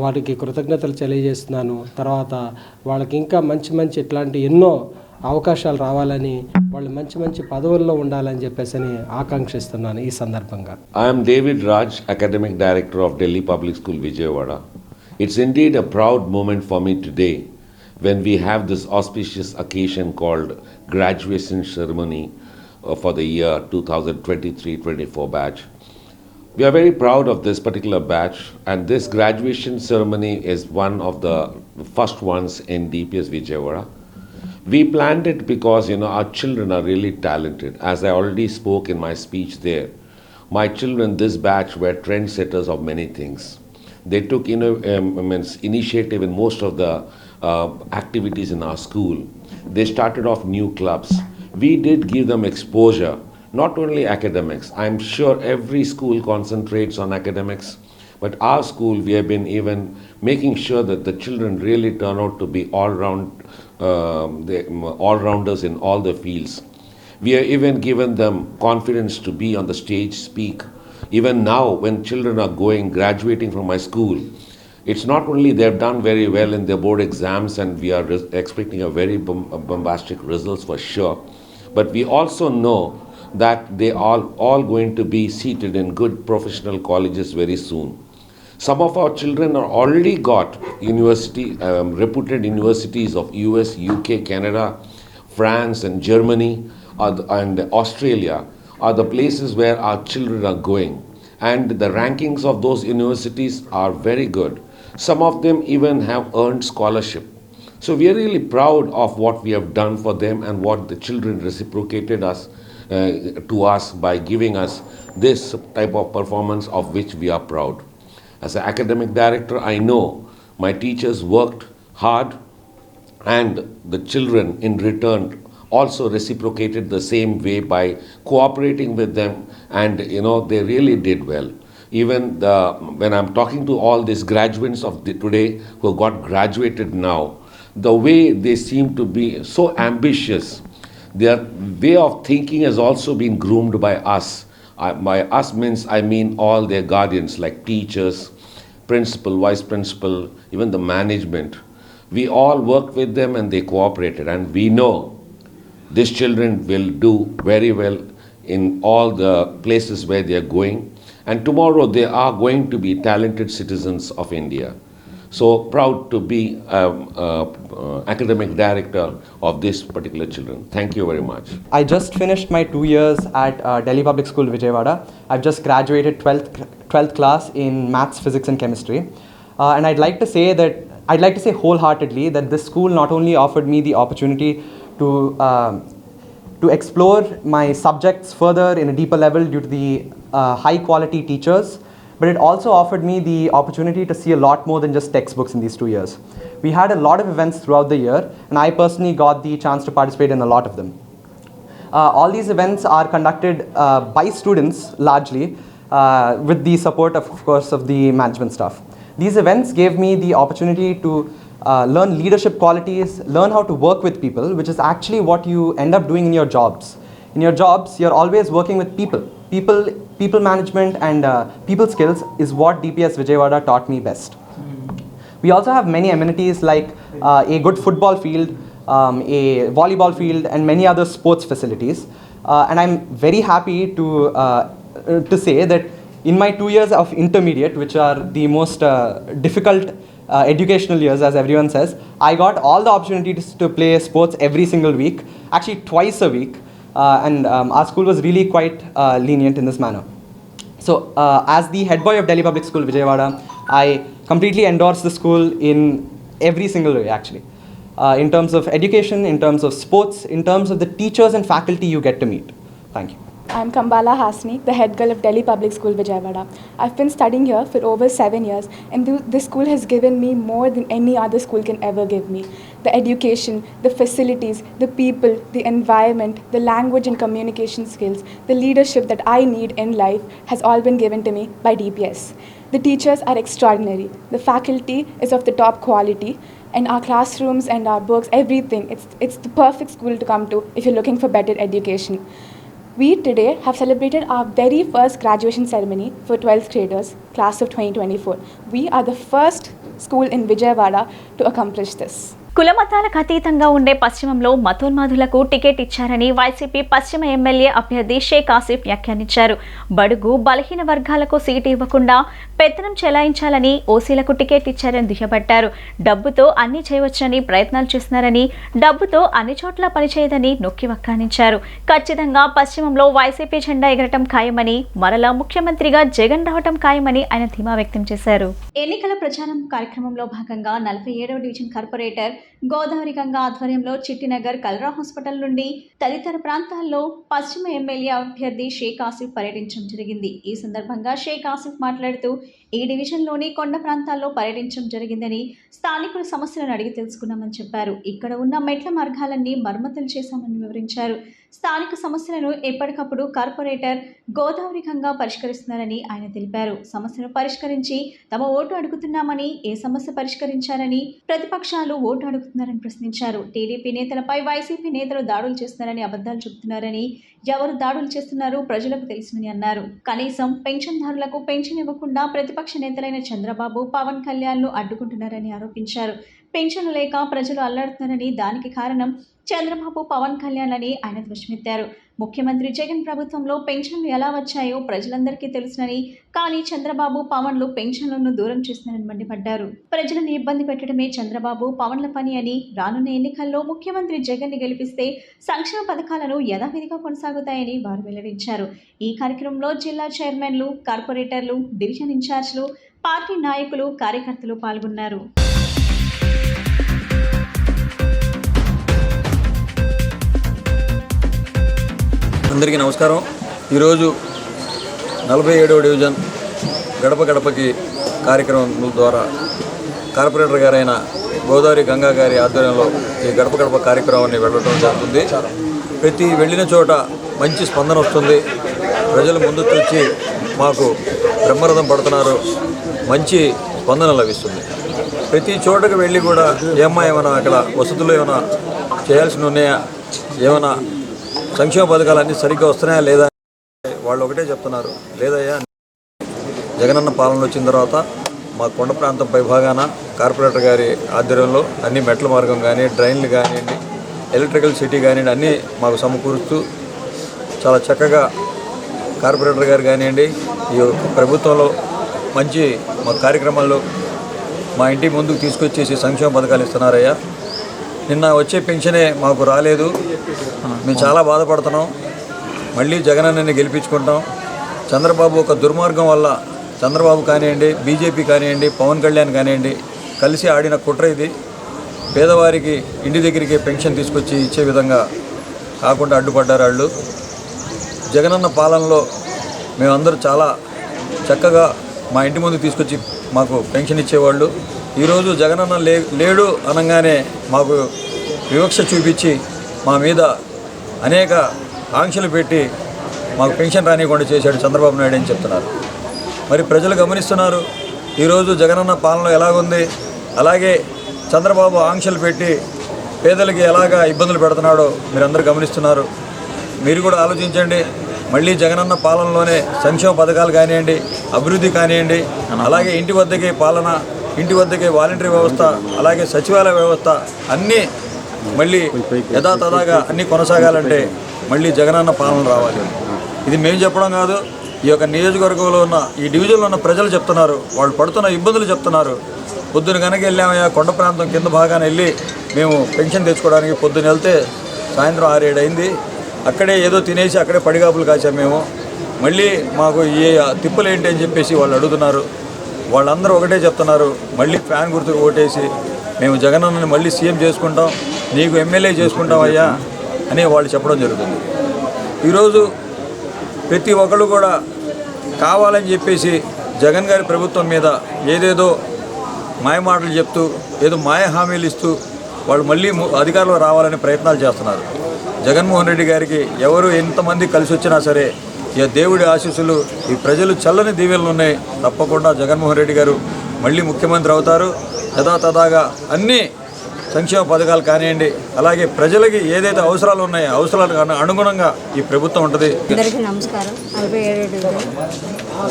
వారికి కృతజ్ఞతలు తెలియజేస్తున్నాను. తర్వాత వాళ్ళకి ఇంకా మంచి ఇట్లాంటి ఎన్నో అవకాశాలు రావాలని, వాళ్ళు మంచి పదవుల్లో ఉండాలని చెప్పేసి ఆకాంక్షిస్తున్నాను ఈ సందర్భంగా. I'm David Raj, academic director of Delhi public school Vijayawada. It's indeed a proud moment for me today when we have this auspicious occasion called graduation ceremony for the year 2023-24 batch. We are very proud of this particular batch, and this graduation ceremony is one of the first ones in DPS Vijayawada. We planned it because, our children are really talented. As I already spoke in my speech there, my children, this batch, were trendsetters of many things. They took initiative in most of the activities in our school. They started off new clubs. We did give them exposure, not only academics. I'm sure every school concentrates on academics, but our school, we have been even making sure that the children really turn out to be all-rounders in all the fields. We have even given them confidence to be on the stage, speak. Even now, when children are graduating from my school, it's not only they've done very well in their board exams and we are expecting a very bombastic results for sure, but we also know that they are all going to be seated in good professional colleges very soon. Some of our children are already got reputed universities of US, UK, Canada, France and Germany and Australia are the places where our children are going, and the rankings of those universities are very good. Some of them even have earned scholarship. So we are really proud of what we have done for them and what the children reciprocated to us by giving us this type of performance of which we are proud. As an academic director, I know my teachers worked hard and the children in return also reciprocated the same way by cooperating with them, and they really did well. Even when I'm talking to all these graduates of today who got graduated now, the way they seem to be so ambitious, their way of thinking has also been groomed by us. By us means I mean all their guardians like teachers, principal, vice principal, even the management. We all worked with them and they cooperated, and we know these children will do very well in all the places where they are going, and tomorrow they are going to be talented citizens of India. So proud to be academic director of this particular children. Thank you very much. I just finished my 2 years at Delhi Public School, Vijayawada. I've just graduated 12th class in maths, physics and chemistry. And I'd like to say wholeheartedly that this school not only offered me the opportunity to explore my subjects further in a deeper level due to the high quality teachers, but it also offered me the opportunity to see a lot more than just textbooks in these 2 years. We had a lot of events throughout the year, and I personally got the chance to participate in a lot of them. All these events are conducted by students largely, with the support of course of the management staff. These events gave me the opportunity to learn leadership qualities, learn how to work with people, which is actually what you end up doing in your jobs. In your jobs, you're always working with people. People management and people skills is what DPS Vijayawada taught me best. We also have many amenities like a good football field, a volleyball field, and many other sports facilities. And I'm very happy to say that in my 2 years of intermediate, which are the most difficult educational years, as everyone says, I got all the opportunities to play sports every single week, actually twice a week. And our school was really quite lenient in this manner. So as the head boy of Delhi Public School, Vijayawada, I completely endorse the school in every single way actually. In terms of education, in terms of sports, in terms of the teachers and faculty you get to meet. Thank you. I'm Kambala Hasni, the head girl of Delhi Public School, Vijayawada. I've been studying here for over 7 years, and this school has given me more than any other school can ever give me. The education, the facilities, the people, the environment, the language and communication skills, the leadership that I need in life has all been given to me by DPS. The teachers are extraordinary. The faculty is of the top quality, and our classrooms and our books, everything. It's the perfect school to come to if you're looking for better education. We today have celebrated our very first graduation ceremony for 12th graders, class of 2024. We are the first school in Vijayawada to accomplish this. కులమతాలకు అతీతంగా ఉండే పశ్చిమంలో మతోన్మాదులకు ticket ఇచ్చారని YCP పశ్చిమ MLA అభ్యర్థి షేక్ ఆసిఫ్ వ్యాఖ్యానించారు. బడుగు బలహీన వర్గాలకు సీటు ఇవ్వకుండా పెత్తనం చెలాయించాలని ఓసీలకు టికెట్ ఇచ్చారని దుయ్యబట్టారు. డబ్బుతో అన్ని చేయవచ్చని ప్రయత్నాలు చేస్తున్నారని, డబ్బుతో అన్ని చోట్ల పనిచేయదని నొక్కి వక్కానించారు. ఖచ్చితంగా పశ్చిమంలో వైసీపీ జెండా ఎగరటం ఖాయమని, మరలా ముఖ్యమంత్రిగా జగన్ రావటం ఖాయమని ఆయన ధీమా వ్యక్తం చేశారు. ఎన్నికల ప్రచారం కార్యక్రమంలో భాగంగా 47వ డివిజన్ కార్పొరేటర్ గోదావరి గంగా ఆధ్వర్యంలో చిట్టినగర్ కల్రా హాస్పిటల్ నుండి తదితర ప్రాంతాల్లో పశ్చిమ ఎమ్మెల్యే అభ్యర్థి షేక్ ఆసిఫ్ పర్యటించడం జరిగింది. ఈ సందర్భంగా షేక్ ఆసిఫ్ మాట్లాడుతూ ఈ డివిజన్లోని కొండ ప్రాంతాల్లో పర్యటించడం జరిగిందని, స్థానికుల సమస్యలను అడిగి తెలుసుకున్నామని చెప్పారు. ఇక్కడ ఉన్న మెట్ల మార్గాలన్నీ మరమ్మతులు చేశామని వివరించారు. స్థానిక సమస్యలను ఎప్పటికప్పుడు కార్పొరేటర్ గోదావరి గంగా పరిష్కరిస్తున్నారని ఆయన తెలిపారు. సమస్యను పరిష్కరించి తమ ఓటు అడుగుతున్నామని, ఏ సమస్య పరిష్కరించారని ప్రతిపక్షాలు ఓటు అడుగుతున్నారని ప్రశ్నించారు. టీడీపీ నేతలపై వైసీపీ నేతలు దాడులు చేస్తున్నారని, అబద్ధాలు చెబుతున్నారని, ఎవరు దాడులు చేస్తున్నారో ప్రజలకు తెలుసునని అన్నారు. కనీసం పెన్షన్దారులకు పెన్షన్ ఇవ్వకుండా ప్రతిపక్ష నేతలైన చంద్రబాబు, పవన్ కళ్యాణ్ను అడ్డుకుంటున్నారని ఆరోపించారు. పెన్షన్లు లేక ప్రజలు అల్లాడుతున్నారని, దానికి కారణం చంద్రబాబు, పవన్ కళ్యాణ్ అని ఆయన ధ్వజమెత్తారు. ముఖ్యమంత్రి జగన్ ప్రభుత్వంలో పెన్షన్లు ఎలా వచ్చాయో ప్రజలందరికీ తెలుసునని, కానీ చంద్రబాబు, పవన్లు పెన్షన్లను దూరం చేస్తున్నారని మండిపడ్డారు. ప్రజలను ఇబ్బంది పెట్టడమే చంద్రబాబు, పవన్ల పని అని, రానున్న ఎన్నికల్లో ముఖ్యమంత్రి జగన్ ని గెలిపిస్తే సంక్షేమ పథకాలను యథావిధిగా కొనసాగుతాయని వారు వెల్లడించారు. ఈ కార్యక్రమంలో జిల్లా చైర్మన్లు, కార్పొరేటర్లు, డివిజన్ ఇన్ఛార్జ్లు, పార్టీ నాయకులు, కార్యకర్తలు పాల్గొన్నారు. అందరికీ నమస్కారం. ఈరోజు 47వ డివిజన్ గడప గడపకి కార్యక్రమం ద్వారా కార్పొరేటర్ గారైన గోదావరి గంగా గారి ఆధ్వర్యంలో ఈ గడప గడప కార్యక్రమాన్ని వెళ్ళడం జరుగుతుంది. ప్రతి వెళ్ళిన చోట మంచి స్పందన వస్తుంది. ప్రజలు ముందుకు వచ్చి మాకు బ్రహ్మరథం పడుతున్నారు. మంచి స్పందన లభిస్తుంది. ప్రతి చోటకు వెళ్ళి కూడా ఏమ్మా ఏమైనా అక్కడ వసతులు ఏమైనా చేయాల్సి ఉన్నాయా, ఏమైనా సంక్షేమ పథకాలు అన్నీ సరిగ్గా వస్తున్నాయా లేదా వాళ్ళు ఒకటే చెప్తున్నారు, లేదయ్యా జగనన్న పాలన వచ్చిన తర్వాత మా కొండ ప్రాంతం పైభాగాన కార్పొరేటర్ గారి ఆధ్వర్యంలో అన్ని మెట్ల మార్గం కానీ, డ్రైన్లు కానివ్వండి, ఎలక్ట్రికల్ సిటీ కానివ్వండి అన్నీ మాకు సమకూరుస్తూ చాలా చక్కగా కార్పొరేటర్ గారు కానివ్వండి ఈ ప్రభుత్వంలో మంచి మా కార్యక్రమాల్లో మా ఇంటి ముందుకు తీసుకొచ్చేసి సంక్షేమ పథకాలు ఇస్తున్నారయ్యా. నిన్న వచ్చే పెన్షనే మాకు రాలేదు, మేము చాలా బాధపడుతున్నాం. మళ్ళీ జగనన్నని గెలిపించుకుంటాం. చంద్రబాబు ఒక దుర్మార్గం వల్ల చంద్రబాబు కానివ్వండి, బీజేపీ కానివ్వండి, పవన్ కళ్యాణ్ కానివ్వండి కలిసి ఆడిన కుట్ర ఇది. పేదవారికి ఇంటి దగ్గరికి పెన్షన్ తీసుకొచ్చి ఇచ్చే విధంగా కాకుండా అడ్డుపడ్డారు వాళ్ళు. జగనన్న పాలనలో మేమందరూ చాలా చక్కగా మా ఇంటి ముందు తీసుకొచ్చి మాకు పెన్షన్ ఇచ్చేవాళ్ళు. ఈరోజు జగనన్న లేడు అనగానే మాకు వివక్ష చూపించి మా మీద అనేక ఆంక్షలు పెట్టి మాకు పెన్షన్ రానివ్వకుండా చేశాడు చంద్రబాబు నాయుడు అని చెప్తున్నారు. మరి ప్రజలు గమనిస్తున్నారు ఈరోజు జగనన్న పాలన ఎలాగుంది. అలాగే చంద్రబాబు ఆంక్షలు పెట్టి పేదలకి ఎలాగా ఇబ్బందులు పెడుతున్నాడో మీరందరూ గమనిస్తున్నారు. మీరు కూడా ఆలోచించండి. మళ్ళీ జగనన్న పాలనలోనే సంక్షేమ పథకాలు కానివ్వండి, అభివృద్ధి కానివ్వండి, అలాగే ఇంటి వద్దకే పాలన, ఇంటి వద్దకే వాలంటరీ వ్యవస్థ, అలాగే సచివాలయ వ్యవస్థ అన్నీ మళ్ళీ యథాతథాగా అన్నీ కొనసాగాలంటే మళ్ళీ జగనన్న పాలన రావాలి. ఇది మేము చెప్పడం కాదు, ఈ యొక్క నియోజకవర్గంలో ఉన్న ఈ డివిజన్లో ఉన్న ప్రజలు చెప్తున్నారు. వాళ్ళు పడుతున్న ఇబ్బందులు చెప్తున్నారు. పొద్దున కనుక వెళ్ళామయ్యా కొండ ప్రాంతం కింద భాగాన వెళ్ళి మేము పెన్షన్ తెచ్చుకోవడానికి పొద్దున వెళ్తే సాయంత్రం 6-7 అయింది. అక్కడే ఏదో తినేసి అక్కడే పడిగాపులు కాసాం మేము. మళ్ళీ మాకు ఏ తిప్పలు ఏంటి అని చెప్పేసి వాళ్ళు అడుగుతున్నారు. వాళ్ళందరూ ఒకటే చెప్తున్నారు, మళ్ళీ ఫ్యాన్ గుర్తుకు ఓటేసి మేము జగనన్నని మళ్ళీ సీఎం చేసుకుంటాం, నీకు ఎమ్మెల్యే చేసుకుంటాం అయ్యా అని వాళ్ళు చెప్పడం జరుగుతుంది. ఈరోజు ప్రతి ఒక్కళ్ళు కూడా కావాలని చెప్పేసి జగన్ గారి ప్రభుత్వం మీద ఏదేదో మాయమాటలు చెప్తూ ఏదో మాయ హామీలు ఇస్తూ వాళ్ళు మళ్ళీ అధికారంలో రావాలని ప్రయత్నాలు చేస్తున్నారు. జగన్మోహన్ రెడ్డి గారికి ఎవరు ఎంతమంది కలిసి వచ్చినా సరే ఈ దేవుడి ఆశీస్సులు, ఈ ప్రజలు చల్లని దీవెనలు ఉన్నాయి. తప్పకుండా జగన్మోహన్ రెడ్డి గారు మళ్ళీ ముఖ్యమంత్రి అవుతారు. యథాతథాగా అన్ని సంక్షేమ పథకాలు కానివ్వండి, అలాగే ప్రజలకి ఏదైతే అవసరాలు ఉన్నాయో అవసరాలకు అనుగుణంగా ఈ ప్రభుత్వం ఉంటుంది. అందరికీ నమస్కారం. 47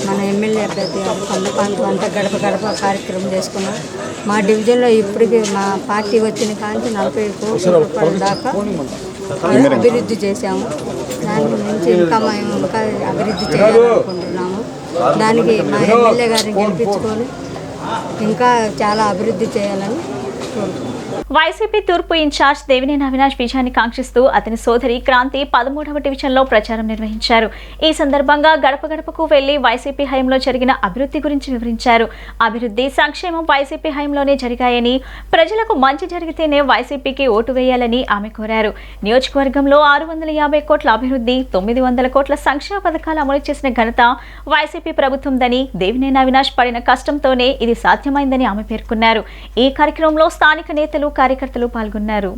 మన ఎమ్మెల్యే అభ్యర్థి గారు కొండపాంతం అంతా గడప గడప కార్యక్రమం చేసుకున్నాం. మా డివిజన్లో ఇప్పటికీ మా పార్టీ వచ్చిన కాంచి 40 కోట్ల రూపాయల దాకా అభివృద్ధి చేశాము. దాని నుంచి ఇంకా మేము ఇంకా అభివృద్ధి చేయాలనుకుంటున్నాము. దానికి మా ఎమ్మెల్యే గారిని గెలిపించుకొని ఇంకా చాలా అభివృద్ధి చేయాలని కోరుకుంటున్నాము. వైసీపీ తూర్పు ఇన్ఛార్జ్ దేవినేని అవినాష్ విజయాన్ని కాంక్షిస్తూ అతని సోదరి క్రాంతి 13వ డివిజన్లో ప్రచారం నిర్వహించారు. ఈ సందర్భంగా గడప గడపకు వెళ్లి వైసీపీ హయాంలో జరిగిన అభివృద్ధి గురించి వివరించారు. అభివృద్ధి, సంక్షేమం వైసీపీ హయాంలోనే జరిగాయని, ప్రజలకు మంచి జరిగితేనే వైసీపీకి ఓటు వేయాలని ఆమె కోరారు. నియోజకవర్గంలో 650 కోట్ల అభివృద్ధి, 900 కోట్ల సంక్షేమ పథకాలు అమలు చేసిన ఘనత వైసీపీ ప్రభుత్వందని, దేవినేని అవినాష్ పడిన కష్టంతోనే ఇది సాధ్యమైందని ఆమె పేర్కొన్నారు. ఈ కార్యక్రమంలో స్థానిక నేతలు, కార్యకర్తలు పాల్గొన్నారు.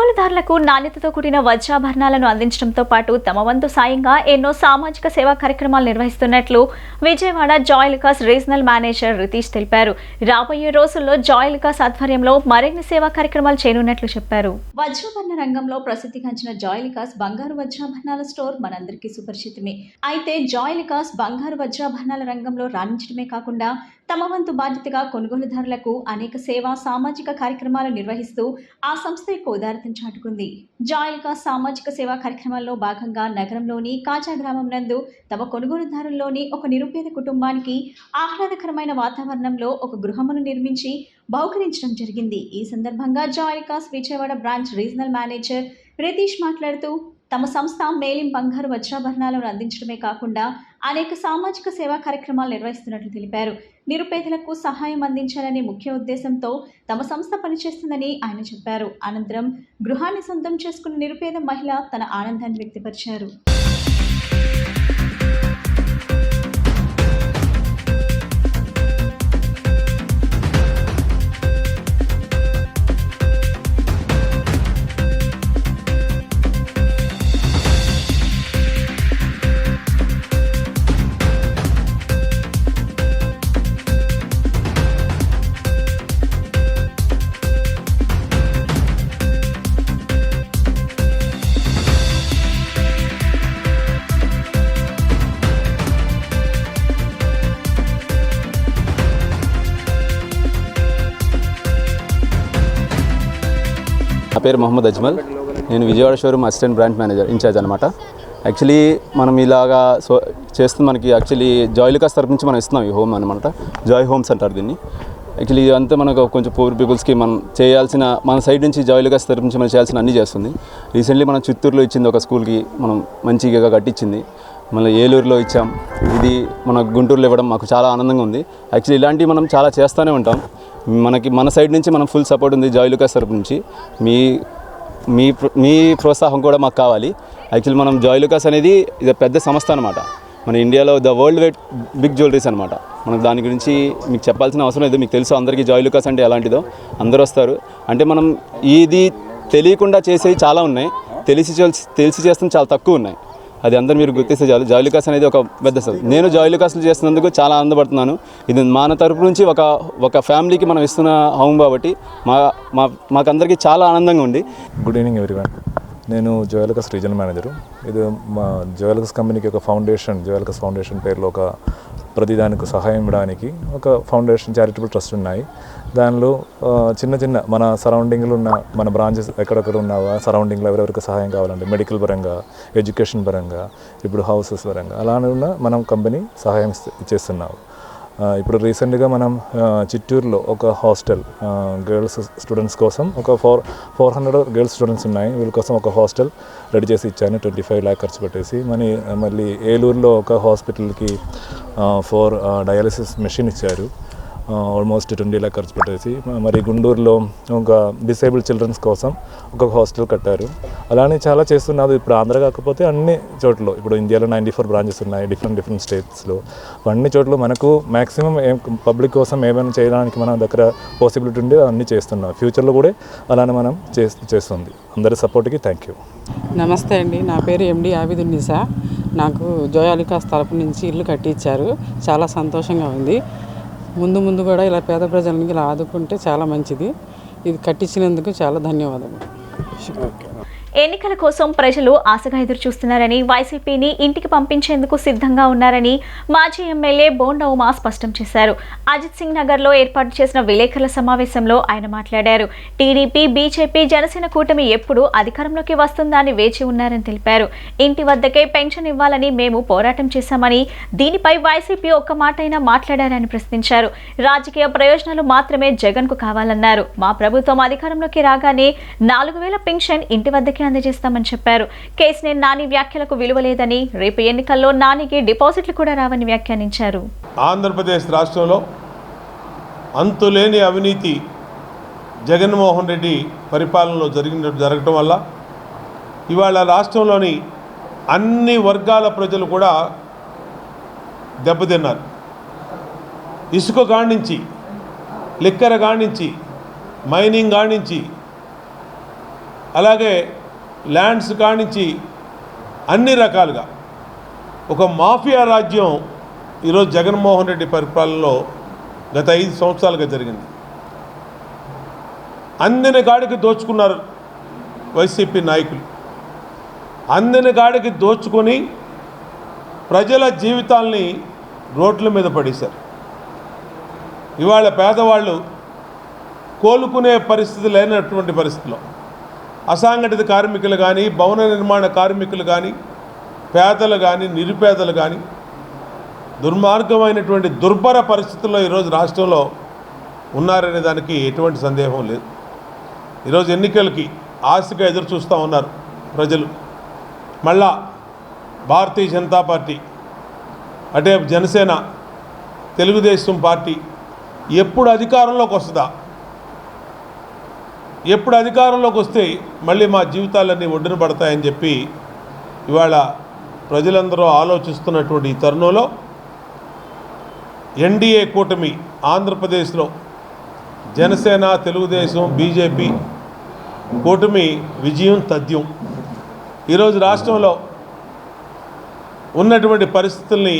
కొనుగోలుదారులకు నాణ్యతతో కూడిన వజ్రాభరణాలను అందించడంతో పాటు తమ వంతు సాయంగా ఎన్నో సామాజిక సేవా కార్యక్రమాలు నిర్వహిస్తున్నట్లు విజయవాడ జాయిలుకాస్ రీజనల్ మేనేజర్ రితీష్ తెలిపారు. రాబోయే రోజుల్లో జాయిలుకాస్ ఆధ్వర్యంలో మరిన్ని సేవా కార్యక్రమాలు చేయనున్నట్లు చెప్పారు. వజ్రాభరణ రంగంలో ప్రసిద్ధిగాంచిన జాయిలుకాస్ బంగారు వజ్రాభరణాల స్టోర్ మనందరికీ సుపరిచితమే. అయితే జాయిలుకాస్ బంగారు వజ్రాభరణాల రంగంలో రాణించడమే కాకుండా తమ వంతు బాధ్యతగా కొనుగోలుదారులకు అనేక సేవా సామాజిక కార్యక్రమాలు నిర్వహిస్తూ ఆ సంస్థ యొక్క ఉదారతను చాటుకుంది. జాయిలుకాస్ సామాజిక సేవా కార్యక్రమాల్లో భాగంగా నగరంలోని కాజా గ్రామం నందు తమ కొనుగోలుదారుల్లోని ఒక నిరుపేద కుటుంబానికి ఆహ్లాదకరమైన వాతావరణంలో ఒక గృహమును నిర్మించి బహుకరించడం జరిగింది. ఈ సందర్భంగా Joyalukkas Vijayawada branch regional manager Ritesh మాట్లాడుతూ తమ సంస్థ మేలిం బంగారు వజ్రాభరణాలను అందించడమే కాకుండా అనేక సామాజిక సేవా కార్యక్రమాలు నిర్వహిస్తున్నట్లు తెలిపారు. నిరుపేదలకు సహాయం అందించాలనే ముఖ్య ఉద్దేశంతో తమ సంస్థ పనిచేస్తుందని ఆయన చెప్పారు. అనంతరం గృహాన్ని సొంతం చేసుకున్న నిరుపేద మహిళ తన ఆనందాన్ని వ్యక్తపరిచారు. నా పేరు మొహమ్మద్ అజ్మల్. నేను Vijayawada showroom assistant branch manager in charge అనమాట. యాక్చువల్లీ మనం ఇలాగా చేస్తూ మనకి యాక్చువల్లీ జాయిలుకాస్ తరపు నుంచి మనం ఇస్తున్నాం ఈ హోమ్ అనమాట. జాయ్ హోమ్స్ అంటారు దీన్ని. యాక్చువల్లీ ఇదంతా మనకు కొంచెం పూర్ పీపుల్స్కి మనం చేయాల్సిన మన సైడ్ నుంచి జాయిలుకాస్ తరపు నుంచి మనం చేయాల్సిన అన్నీ చేస్తుంది. రీసెంట్లీ మనం చిత్తూరులో ఇచ్చింది ఒక స్కూల్కి మనం మంచిగా కట్టించింది. మళ్ళీ ఏలూరులో ఇచ్చాం. ఇది మన గుంటూరులో ఇవ్వడం మాకు చాలా ఆనందంగా ఉంది. యాక్చువల్లీ ఇలాంటివి మనం చాలా చేస్తూనే ఉంటాం. మన సైడ్ నుంచి మనం ఫుల్ సపోర్ట్ ఉంది జాయిలుకాస్ తరపు నుంచి. మీ ప్రోత్సాహం కూడా మాకు కావాలి. యాక్చువల్లీ మనం జాయిలుకాస్ అనేది ఇది పెద్ద సంస్థ అనమాట. మన ఇండియాలో the world wide big jewelleries అనమాట. మనకు దాని గురించి మీకు చెప్పాల్సిన అవసరం లేదు. మీకు తెలుసు అందరికీ జాయిలుకాస్ అంటే ఎలాంటిదో. అందరూ వస్తారు. అంటే మనం ఇది తెలియకుండా చేసేవి చాలా ఉన్నాయి, తెలిసి చేస్తున్న చాలా తక్కువ ఉన్నాయి. అది అందరూ మీరు గుర్తిస్తే చాలు. జాయిలుకాస్ అనేది ఒక పెద్ద నేను జాయిలుకాస్లు చేస్తున్నందుకు చాలా ఆనందపడుతున్నాను. ఇది మన తరపు నుంచి ఒక ఫ్యామిలీకి మనం ఇస్తున్న హోమ్ కాబట్టి మాకందరికీ చాలా ఆనందంగా ఉంది. Good evening everyone. నేను జాయిలుకాస్ రీజనల్ మేనేజరు. ఇది మా జాయిలుకాస్ కంపెనీకి ఒక ఫౌండేషన్, జాయిలుకాస్ ఫౌండేషన్ పేరులో ఒక ప్రతిదానికి సహాయం ఇవ్వడానికి ఒక ఫౌండేషన్ చారిటబుల్ ట్రస్ట్ ఉన్నాయి. దానిలో చిన్న మన సరౌండింగ్లో ఉన్న మన బ్రాంచెస్ ఎక్కడెక్కడ ఉన్న సరౌండింగ్లో ఎవరెవరికి సహాయం కావాలంటే మెడికల్ పరంగా, ఎడ్యుకేషన్ పరంగా, ఇప్పుడు హౌసెస్ పరంగా అలానే ఉన్న మనం కంపెనీ సహాయం ఇచ్చేస్తున్నాము. ఇప్పుడు రీసెంట్గా మనం చిత్తూరులో ఒక హాస్టల్ గర్ల్స్ స్టూడెంట్స్ కోసం ఒక 400 గర్ల్స్ స్టూడెంట్స్ ఉన్నాయి. వీళ్ళ కోసం ఒక హాస్టల్ రెడీ చేసి ఇచ్చాను 25 lakh ఖర్చు పెట్టేసి. మళ్ళీ ఏలూరులో ఒక హాస్పిటల్కి 4 డయాలసిస్ మెషిన్ ఇచ్చారు, ఆల్మోస్ట్ 20 lakh ఖర్చు పెట్టేసి. మరి గుంటూరులో ఒక డిసేబుల్డ్ చిల్డ్రన్స్ కోసం ఒక హాస్టల్ కట్టారు. అలానే చాలా చేస్తున్నారు. ఇప్పుడు ఆంధ్ర కాకపోతే అన్ని చోట్ల, ఇప్పుడు ఇండియాలో 94 బ్రాంచెస్ ఉన్నాయి డిఫరెంట్ స్టేట్స్లో. అన్ని చోట్ల మనకు మ్యాక్సిమం పబ్లిక్ కోసం ఏమైనా చేయడానికి మన దగ్గర పాసిబిలిటీ ఉండి అన్నీ చేస్తున్నాం. ఫ్యూచర్లో కూడా అలానే మనం చేస్తుంది. అందరి సపోర్ట్కి థ్యాంక్ యూ. నమస్తే అండి, నా పేరు ఎండి ఆబిదున్నీసా. నాకు జాయిలుకాస్ తరపు నుంచి ఇల్లు కట్టించారు. చాలా సంతోషంగా ఉంది. ముందు కూడా ఇలా పేద ప్రజలకి ఇలా ఆదుకుంటే చాలా మంచిది. ఇది కట్టించినందుకు చాలా ధన్యవాదాలు. ఎన్నికల కోసం ప్రజలు ఆశగా ఎదురు చూస్తున్నారని, వైసీపీని ఇంటికి పంపించేందుకు సిద్ధంగా ఉన్నారని మాజీ ఎమ్మెల్యే బోండా ఉమా స్పష్టం చేశారు. అజిత్ సింగ్ నగర్లో ఏర్పాటు చేసిన విలేకరుల సమావేశంలో ఆయన మాట్లాడారు. టీడీపీ, బీజేపీ, జనసేన కూటమి ఎప్పుడు అధికారంలోకి వస్తుందని వేచి ఉన్నారని తెలిపారు. ఇంటి వద్దకే పెన్షన్ ఇవ్వాలని మేము పోరాటం చేశామని, దీనిపై వైసీపీ ఒక్క మాటైనా మాట్లాడారని ప్రశ్నించారు. రాజకీయ ప్రయోజనాలు మాత్రమే జగన్కు కావాలన్నారు. మా ప్రభుత్వం అధికారంలోకి రాగానే 4,000 పెన్షన్ ఇంటి వద్దకే అందజేస్తామని చెప్పారు. కేసీఆర్ నాని వ్యాఖ్యలకు విలువ లేదని, రేపు ఎన్నికల్లో నానికి డిపాజిట్లు కూడా రావని వ్యాఖ్యానించారు. ఆంధ్రప్రదేశ్ రాష్ట్రంలో అంతులేని అవినీతి జగన్మోహన్ రెడ్డి పరిపాలనలో జరగటం వల్ల ఇవాళ రాష్ట్రంలోని అన్ని వర్గాల ప్రజలు కూడా దెబ్బతిన్నారు. ఇసుక గాడించి, లిక్కర్ గాడించి, మైనింగ్ గాడించి అలాగే ల్యాండ్స్ కానించి అన్ని రకాలుగా ఒక మాఫియా రాజ్యం ఈరోజు జగన్మోహన్ రెడ్డి పరిపాలనలో గత 5 సంవత్సరాలుగా జరిగింది. అందిన గాడికి దోచుకున్నారు వైసీపీ నాయకులు. అందిన గాడికి దోచుకొని ప్రజల జీవితాల్ని రోడ్ల మీద పడేశారు. ఇవాళ పేదవాళ్ళు కోలుకునే పరిస్థితి లేనటువంటి పరిస్థితిలో అసంఘటిత కార్మికులు కానీ, భవన నిర్మాణ కార్మికులు కానీ, పేదలు కానీ, నిరుపేదలు కానీ దుర్మార్గమైనటువంటి దుర్భర పరిస్థితుల్లో ఈరోజు రాష్ట్రంలో ఉన్నారనే దానికి ఎటువంటి సందేహం లేదు. ఈరోజు ఎన్నికలకి ఆశగా ఎదురు చూస్తూ ఉన్నారు ప్రజలు. మళ్ళా భారతీయ జనతా పార్టీ, అటే జనసేన, తెలుగుదేశం పార్టీ ఎప్పుడు అధికారంలోకి వస్తుందా, ఎప్పుడు అధికారంలోకి వస్తే మళ్ళీ మా జీవితాలన్నీ ఒడ్డున పడతాయని చెప్పి ఇవాళ ప్రజలందరూ ఆలోచిస్తున్నటువంటి ఈ తరుణంలో ఎన్డీఏ కూటమి ఆంధ్రప్రదేశ్లో జనసేన, తెలుగుదేశం, బీజేపీ కూటమి విజయం తథ్యం. ఈరోజు రాష్ట్రంలో ఉన్నటువంటి పరిస్థితుల్ని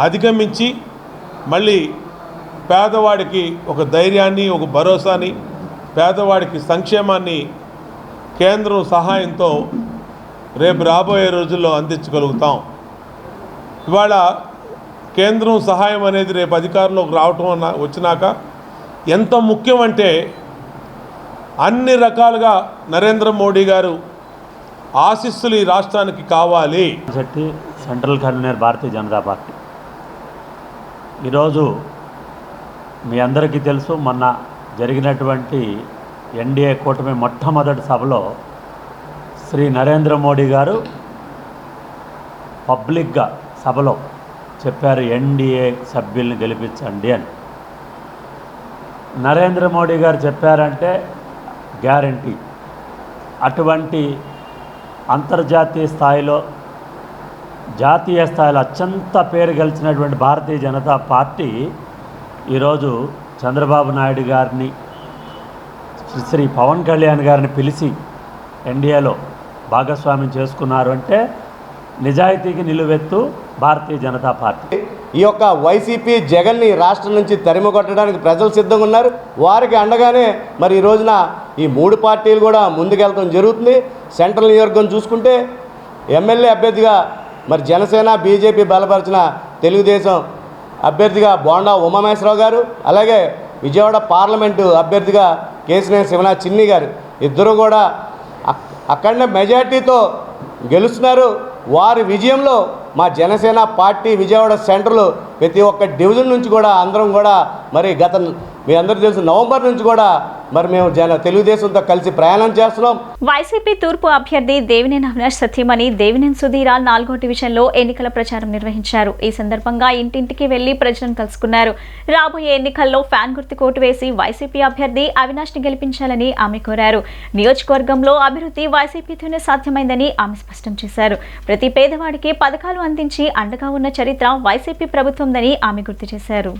అధిగమించి మళ్ళీ పేదవాడికి ఒక ధైర్యాన్ని, ఒక భరోసాని, పేదవాడికి సంక్షేమాన్ని కేంద్రం సహాయంతో రేపు రాబోయే రోజుల్లో అందించగలుగుతాం. ఇవాళ కేంద్రం సహాయం అనేది రేపు అధికారంలోకి రావటం వచ్చినాక ఎంత ముఖ్యమంటే అన్ని రకాలుగా నరేంద్ర మోడీ గారు ఆశీస్సులు ఈ రాష్ట్రానికి కావాలి. Shetty, central convener Bharatiya Janata party. ఈరోజు మీ అందరికీ తెలుసు, మొన్న జరిగినటువంటి ఎన్డీఏ కూటమి మొట్టమొదటి సభలో శ్రీ నరేంద్ర మోడీ గారు పబ్లిక్గా సభలో చెప్పారు, ఎన్డీఏ సభ్యుల్ని గెలిపించండి అని. నరేంద్ర మోడీ గారు చెప్పారంటే గ్యారంటీ. అటువంటి అంతర్జాతీయ స్థాయిలో, జాతీయ స్థాయిలో అత్యంత పేరు గెలిచినటువంటి భారతీయ జనతా పార్టీ ఈరోజు చంద్రబాబు నాయుడు గారిని, శ్రీ పవన్ కళ్యాణ్ గారిని పిలిచి ఎన్డీఏలో భాగస్వామ్యం చేసుకున్నారు అంటే నిజాయితీకి నిలువెత్తు భారతీయ జనతా పార్టీ. ఈ యొక్క వైసీపీ జగన్ని రాష్ట్రం నుంచి తరిమి కొట్టడానికి ప్రజలు సిద్ధంగా ఉన్నారు. వారికి అండగానే మరి ఈ రోజున ఈ 3 పార్టీలు కూడా ముందుకెళ్తాం జరుగుతుంది. సెంట్రల్ నియోజకవర్గం చూసుకుంటే ఎమ్మెల్యే అభ్యర్థిగా మరి జనసేన, బీజేపీ బలపరిచిన తెలుగుదేశం అభ్యర్థిగా బోండా ఉమామహేశ్వరరావు గారు, అలాగే విజయవాడ పార్లమెంటు అభ్యర్థిగా కేశినేని శివనాథ్ చిన్ని గారు ఇద్దరు కూడా అక్కడనే మెజార్టీతో గెలుస్తున్నారు. వారి విజయంలో మా జనసేన పార్టీ విజయవాడ సెంట్రల్ ప్రతి ఒక్క డివిజన్ నుంచి కూడా అందరం కూడా మరి మీ అందరికీ తెలుసు నవంబర్ నుంచి కూడా మరి మేము తెలుగుదేశంతో కలిసి ప్రయాణం చేస్తున్నాం. వైసీపీ తూర్పు అభ్యర్థి దేవినేని అవినాష్ సతీమణి దేవినేని సుధీర 4వ డివిజన్లో ఎన్నికల ప్రచారం నిర్వహించారు. ఈ సందర్భంగా ఇంటింటికి వెళ్లి ప్రజలను కలుసుకున్నారు. రాబోయే ఎన్నికల్లో ఫ్యాన్ గుర్తుకు ఓటు వేసి వైసీపీ అభ్యర్థి అవినాష్ ని గెలిపించాలని ఆమె కోరారు. నియోజకవర్గంలో అభివృద్ధి వైసీపీతోనే సాధ్యమైందని ఆమె స్పష్టం చేశారు. ప్రతి పేదవాడికి పథకాలు అందించి అండగా ఉన్న చరిత్ర వైసీపీ ప్రభుత్వందని ఆమె గుర్తు చేశారు.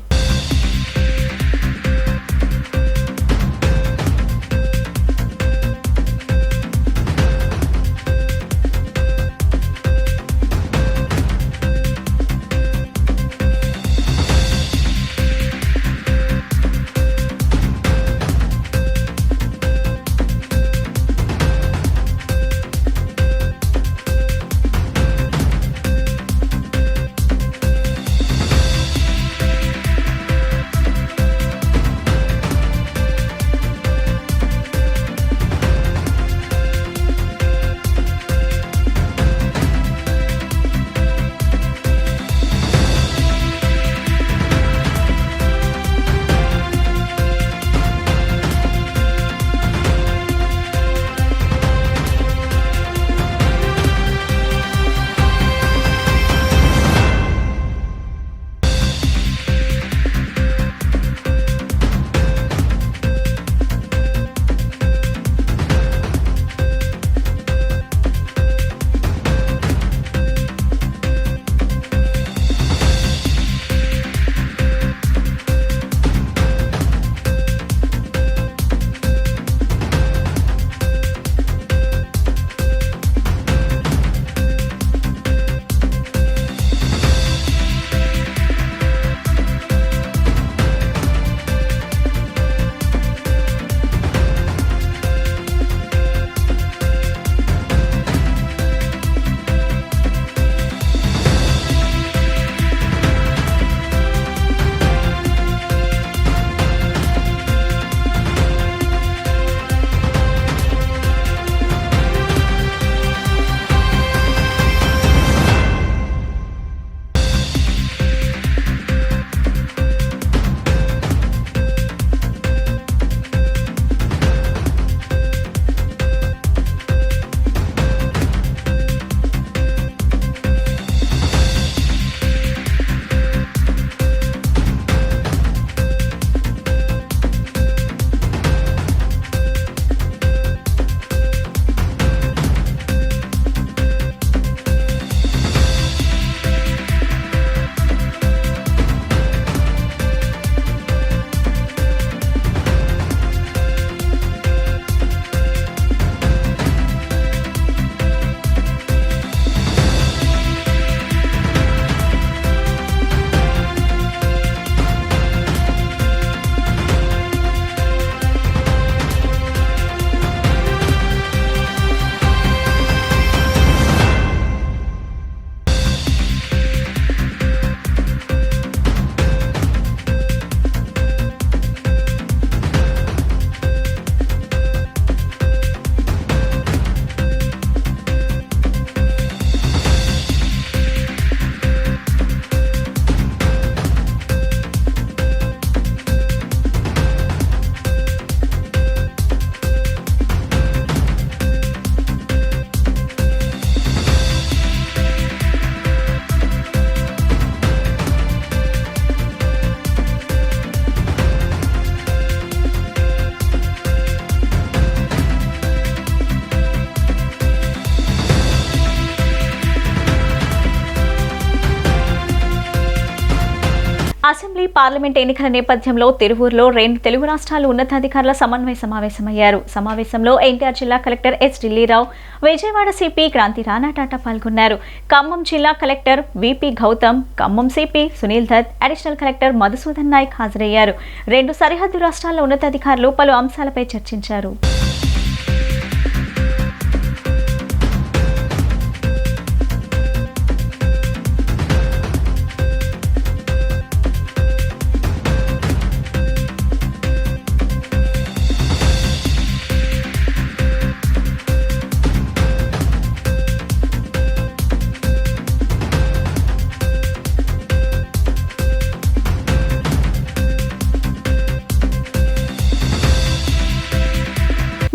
రాబోయే పార్లమెంట్ ఎన్నికల నేపథ్యంలో తిరువూరులో 2 తెలుగు రాష్ట్రాల ఉన్నతాధికారుల సమన్వయ సమావేశమయ్యారు. సమావేశంలో ఎన్టీఆర్ జిల్లా collector S Dilli Rao, Vijayawada CP Kranthi Rana Tata పాల్గొన్నారు. ఖమ్మం జిల్లా collector VP Gautham, Khammam CP Sunil Dutt, additional collector Madhusudan Naik హాజరయ్యారు. 2 సరిహద్దు రాష్ట్రాల ఉన్నతాధికారులు పలు అంశాలపై చర్చించారు.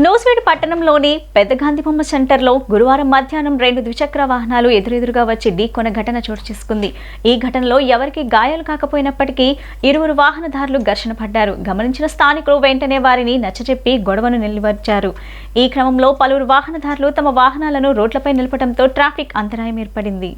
నూజివీడు పట్టణంలోని పెద్ద గాంధీబొమ్మ సెంటర్లో గురువారం మధ్యాహ్నం 2 ద్విచక్ర వాహనాలు ఎదురెదురుగా వచ్చి ఢీకొన్న ఘటన చోటు చేసుకుంది. ఈ ఘటనలో ఎవరికీ గాయాలు కాకపోయినప్పటికీ 2 వాహనదారులు ఘర్షణ పడ్డారు. గమనించిన స్థానికులు వెంటనే వారిని నచ్చజెప్పి గొడవను నిలువర్చారు. ఈ క్రమంలో పలువురు వాహనదారులు తమ వాహనాలను రోడ్లపై నిలపడంతో ట్రాఫిక్ అంతరాయం ఏర్పడింది.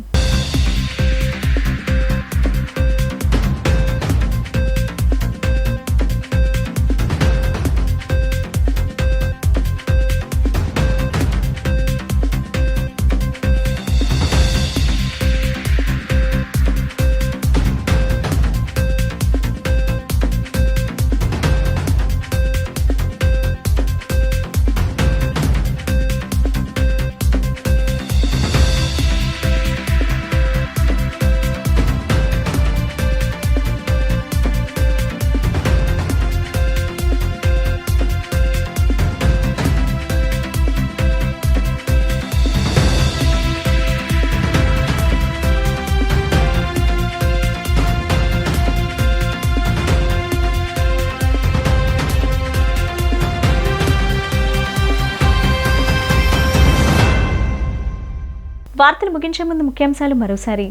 వార్తలు ముగించే ముందు ముఖ్యాంశాలు మరోసారి.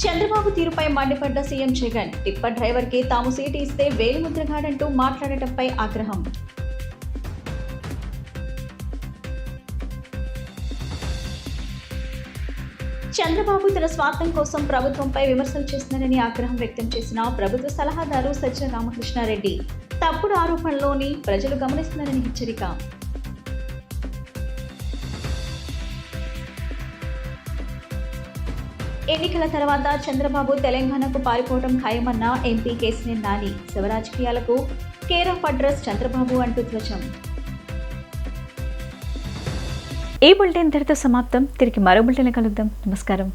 చంద్రబాబు తీరుపై మండిపడ్డ సీఎం జగన్. టిప్పర్ డ్రైవర్ కి తాము సీటు ఇస్తే వేలిముద్రగాడంటూ మాట్లాడటంపై ఆగ్రహం. చంద్రబాబు తన స్వార్థం కోసం ప్రభుత్వంపై విమర్శలు చేస్తున్నారని ఆగ్రహం వ్యక్తం చేసిన ప్రభుత్వ సలహాదారు సజ్జల రామకృష్ణారెడ్డి. తప్పుడు ఆరోపణలోని ప్రజలు గమనిస్తున్నారని హెచ్చరిక. ఎన్నికల తర్వాత చంద్రబాబు తెలంగాణకు పారిపోవడం ఖాయమన్న ఎంపీ కేసినేని నాని. శివరాజకీయాలకు కేర్ ఆఫ్ అడ్రస్ చంద్రబాబు అంటూ ధ్వజం. ఈ బులెటిన్ ఇంతటితో సమాప్తం. తిరిగి మరో బులెటిన్ కలుద్దాం. నమస్కారం.